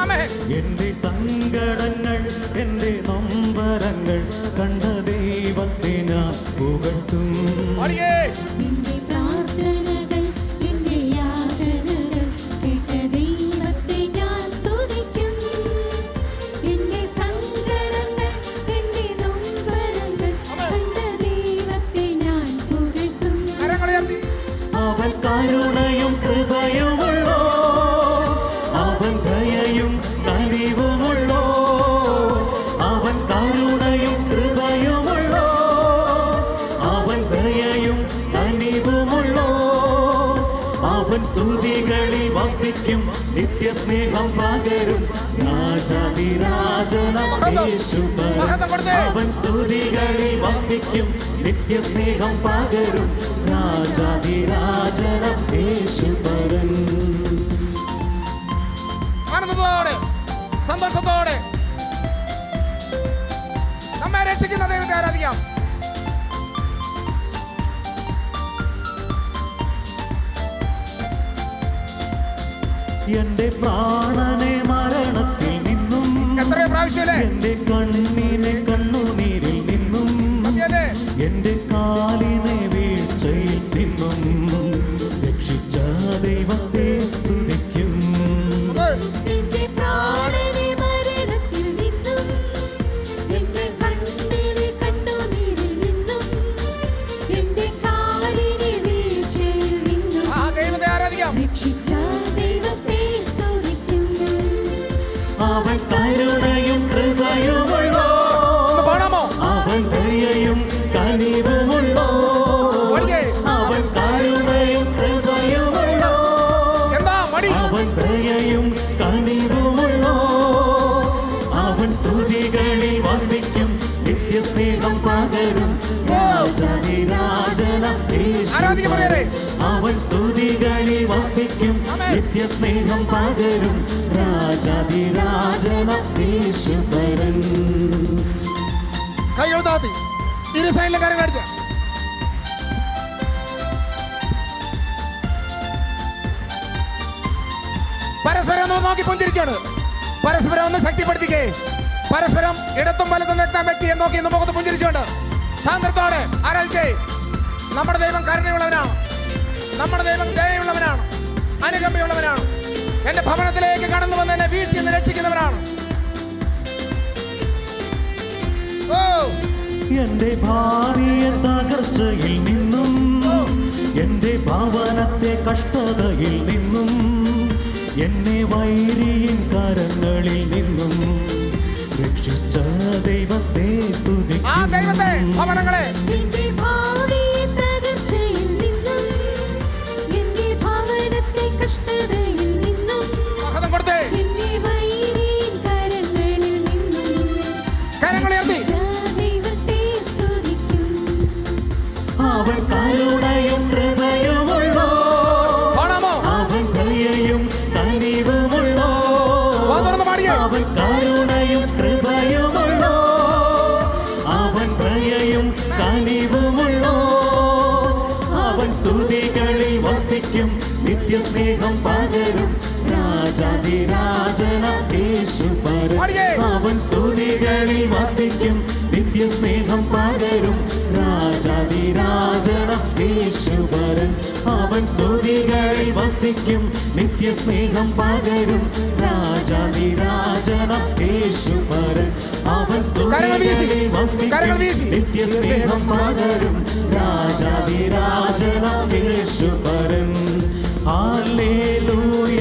ആമേൻ. എന്റെ സങ്കടങ്ങൾ, എന്റെ നൊമ്പരങ്ങൾ കണ്ട ദൈവത്തെ ഞാൻ പുകഴ്ത്തും. പാടിയേ. നിന്റെ പ്രാർത്ഥനകൾ, നിന്റെ യാചനകൾ കേട്ട ദൈവത്തെ ഞാൻ സ്തുതിക്കും. എന്റെ സങ്കടങ്ങൾ, എന്റെ നൊമ്പരങ്ങൾ കണ്ട ദൈവത്തെ ഞാൻ പുകഴ്ത്തും. കരങ്ങൾ ഉയർത്തി. അവൻ കരുണയും കൃപയുമുള്ളോ, അവൻ ദയയും കനിവുമുള്ളോ. അവൻ കരുണയും കൃപയുമുള്ളോ, അവൻ ദയയും കനിവുമുള്ളോ. അവൻ സ്തുതികളിൽ വസിക്കും, നിത്യസ്നേഹം പകരും രാജാതിരാജനം യേശുപരൻ. അവൻ സ്തുതികളിൽ വസിക്കും, നിത്യസ്നേഹം പകരും രാജാതിരാജനം യേശുപരൻ. ആനന്ദത്തോടെ സന്തോഷത്തോടെ നമ്മെ രക്ഷിക്കുന്ന ദൈവത്തെ ആരാധിക്കാം. എന്റെ പ്രാണനെ മരണത്തിൽ നിന്നും, എത്രയോ പ്രാവശ്യമല്ലേ എന്റെ കണ്ണിനെ കണ്ണുനീരിൽ നിന്നും, സത്യമല്ലേ? എന്റെ കാലിനെ വീഴ്ചയിൽ നിന്നും രക്ഷിച്ച ദൈവത്തെ സ്തുതിക്കും. എന്റെ പ്രാണനെ മരണത്തിൽ നിന്നും, എന്റെ കണ്ണിനെ കണ്ണുനീരിൽ നിന്നും, എന്റെ കാലിനെ വീഴ്ചയിൽ നിന്നും ആ ദൈവത്തെ ആരാധിക്കാം. രക്ഷിച്ച ദൈവത്തെ സ്തുതിക്കും. അവൻ കരുണയും കൃപയുമുള്ളോ, ഒന്ന് പാടാമോ? അവൻ ദയയും കനിവുമുള്ളോ. പാടിക്കേ. അവൻ കരുണയും കൃപയുമുള്ളോ, എന്താ മടി? അവൻ ദയയും കനിവുമുള്ളോ. അവൻ സ്തുതികളിൽ വസിക്കും, നിത്യസ്നേഹം പകരും രാജാതിരാജനം ആരാധിക്കാം പറയരെ. യേശുപരൻ. അവൻ സ്തുതികളിൽ വസിക്കും, നിത്യസ്നേഹം പകരും രാജാതിരാജനം യേശുപരൻ. കൈകൾ താത്തി ഇരു സൈഡിലെ കാര്യം കാണിച്ച പരസ്പരം ഒന്ന് നോക്കി പുഞ്ചിരിച്ചാണ്. പരസ്പരം ഒന്ന് ശക്തിപ്പെടുത്തിക്കേ. പരസ്പരം ഇടത്തും വലത്തും നിൽക്കുന്ന വ്യക്തിയെ നോക്കി ഇന്ന് മുഖത്ത് പുഞ്ചിരിച്ചുകൊണ്ട് സാന്ദ്രത്തോടെ ആരാധിച്ചേ. നമ്മുടെ ദൈവം കരുണയുള്ളവനാണ്, നമ്മുടെ ദൈവം ദയയുള്ളവനാണ്, അനുകമ്പയുള്ളവനാണ്. എന്റെ ഭവനത്തിലേക്ക് കടന്നു വന്ന് എന്നെ വീഴ്ചയിൽ നിന്ന് രക്ഷിക്കുന്നവനാണ്. ഓ, എന്റെ ഭാവിയെ തകർച്ചയിൽ നിന്നും, എന്റെ ഭവനത്തെ കഷ്ടതയിൽ നിന്നും, എന്നെ വൈരിയിൻ കരങ്ങളിൽ നിന്നും രക്ഷിച്ച ദൈവത്തെ ആ സ്തുതിക്കും. ദൈവത്തെ ഭവനങ്ങളെ എന്റെ ഭാവിയെ തകർച്ചയിൽ നിന്നും, എന്റെ ഭവനത്തെ കഷ്ടതയിൽ നിന്നും, അവൻ കരുണയും കൃപയുമുള്ളോ, അവൻ ദയയും കനിവുമുള്ളോ, അവൻ സ്തുതികളിൽ വസിക്കും, നിത്യസ്നേഹം പകരും, രാജാധിരാജനാം യേശുപരൻ. അവൻ സ്തുതികളിൽ വസിക്കും, നിത്യസ്നേഹം പകരും, രാജാധിരാജനാം യേശുപരൻ. അവൻ സ്തുതികളിൽ വസിക്കും, നിത്യസ്നേഹം പകരും, രാജാധിരാജനാം യേശുപരൻ. അവൻ സ്തുതികളിൽ വസിക്കും, നിത്യസ്നേഹം പകരും, രാജാധിരാജനാം യേശുപരൻ. ഹല്ലേലൂയ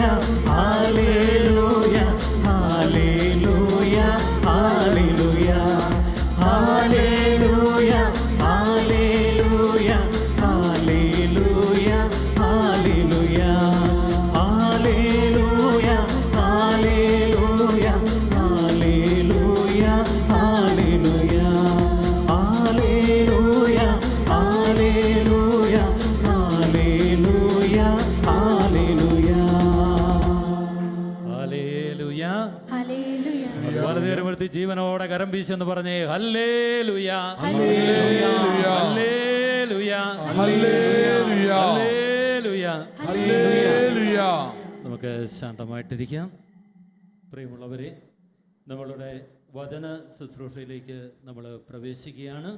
ഹല്ലേലൂയ ഹല്ലേലൂയ ഹല്ലേലൂയ ഹല്ലേലൂയ ഹല്ലേലൂയ ഹല്ലേലൂയ ഹല്ലേലൂയ ഹല്ലേലൂയ ഹല്ലേലൂയ ഹല്ലേലൂയ ഹല്ലേലൂയ ഹല്ലേലൂയ ഹല്ലേലൂയ ഹല്ലേലൂയ ഹല്ലേലൂയ. ഹല്ലേലൂയ. അതുപോലെ നേരമെടുത്ത് ജീവനോടെ കരം വീശെന്ന് പറഞ്ഞേ ഹല്ലേലൂയ ഹല്ലേലൂയ ഹല്ലേലൂയ. നമുക്ക് ശാന്തമായിട്ടിരിക്കാം. പ്രിയമുള്ളവരെ, നമ്മളുടെ വചന ശുശ്രൂഷയിലേക്ക് നമ്മൾ പ്രവേശിക്കുകയാണ്.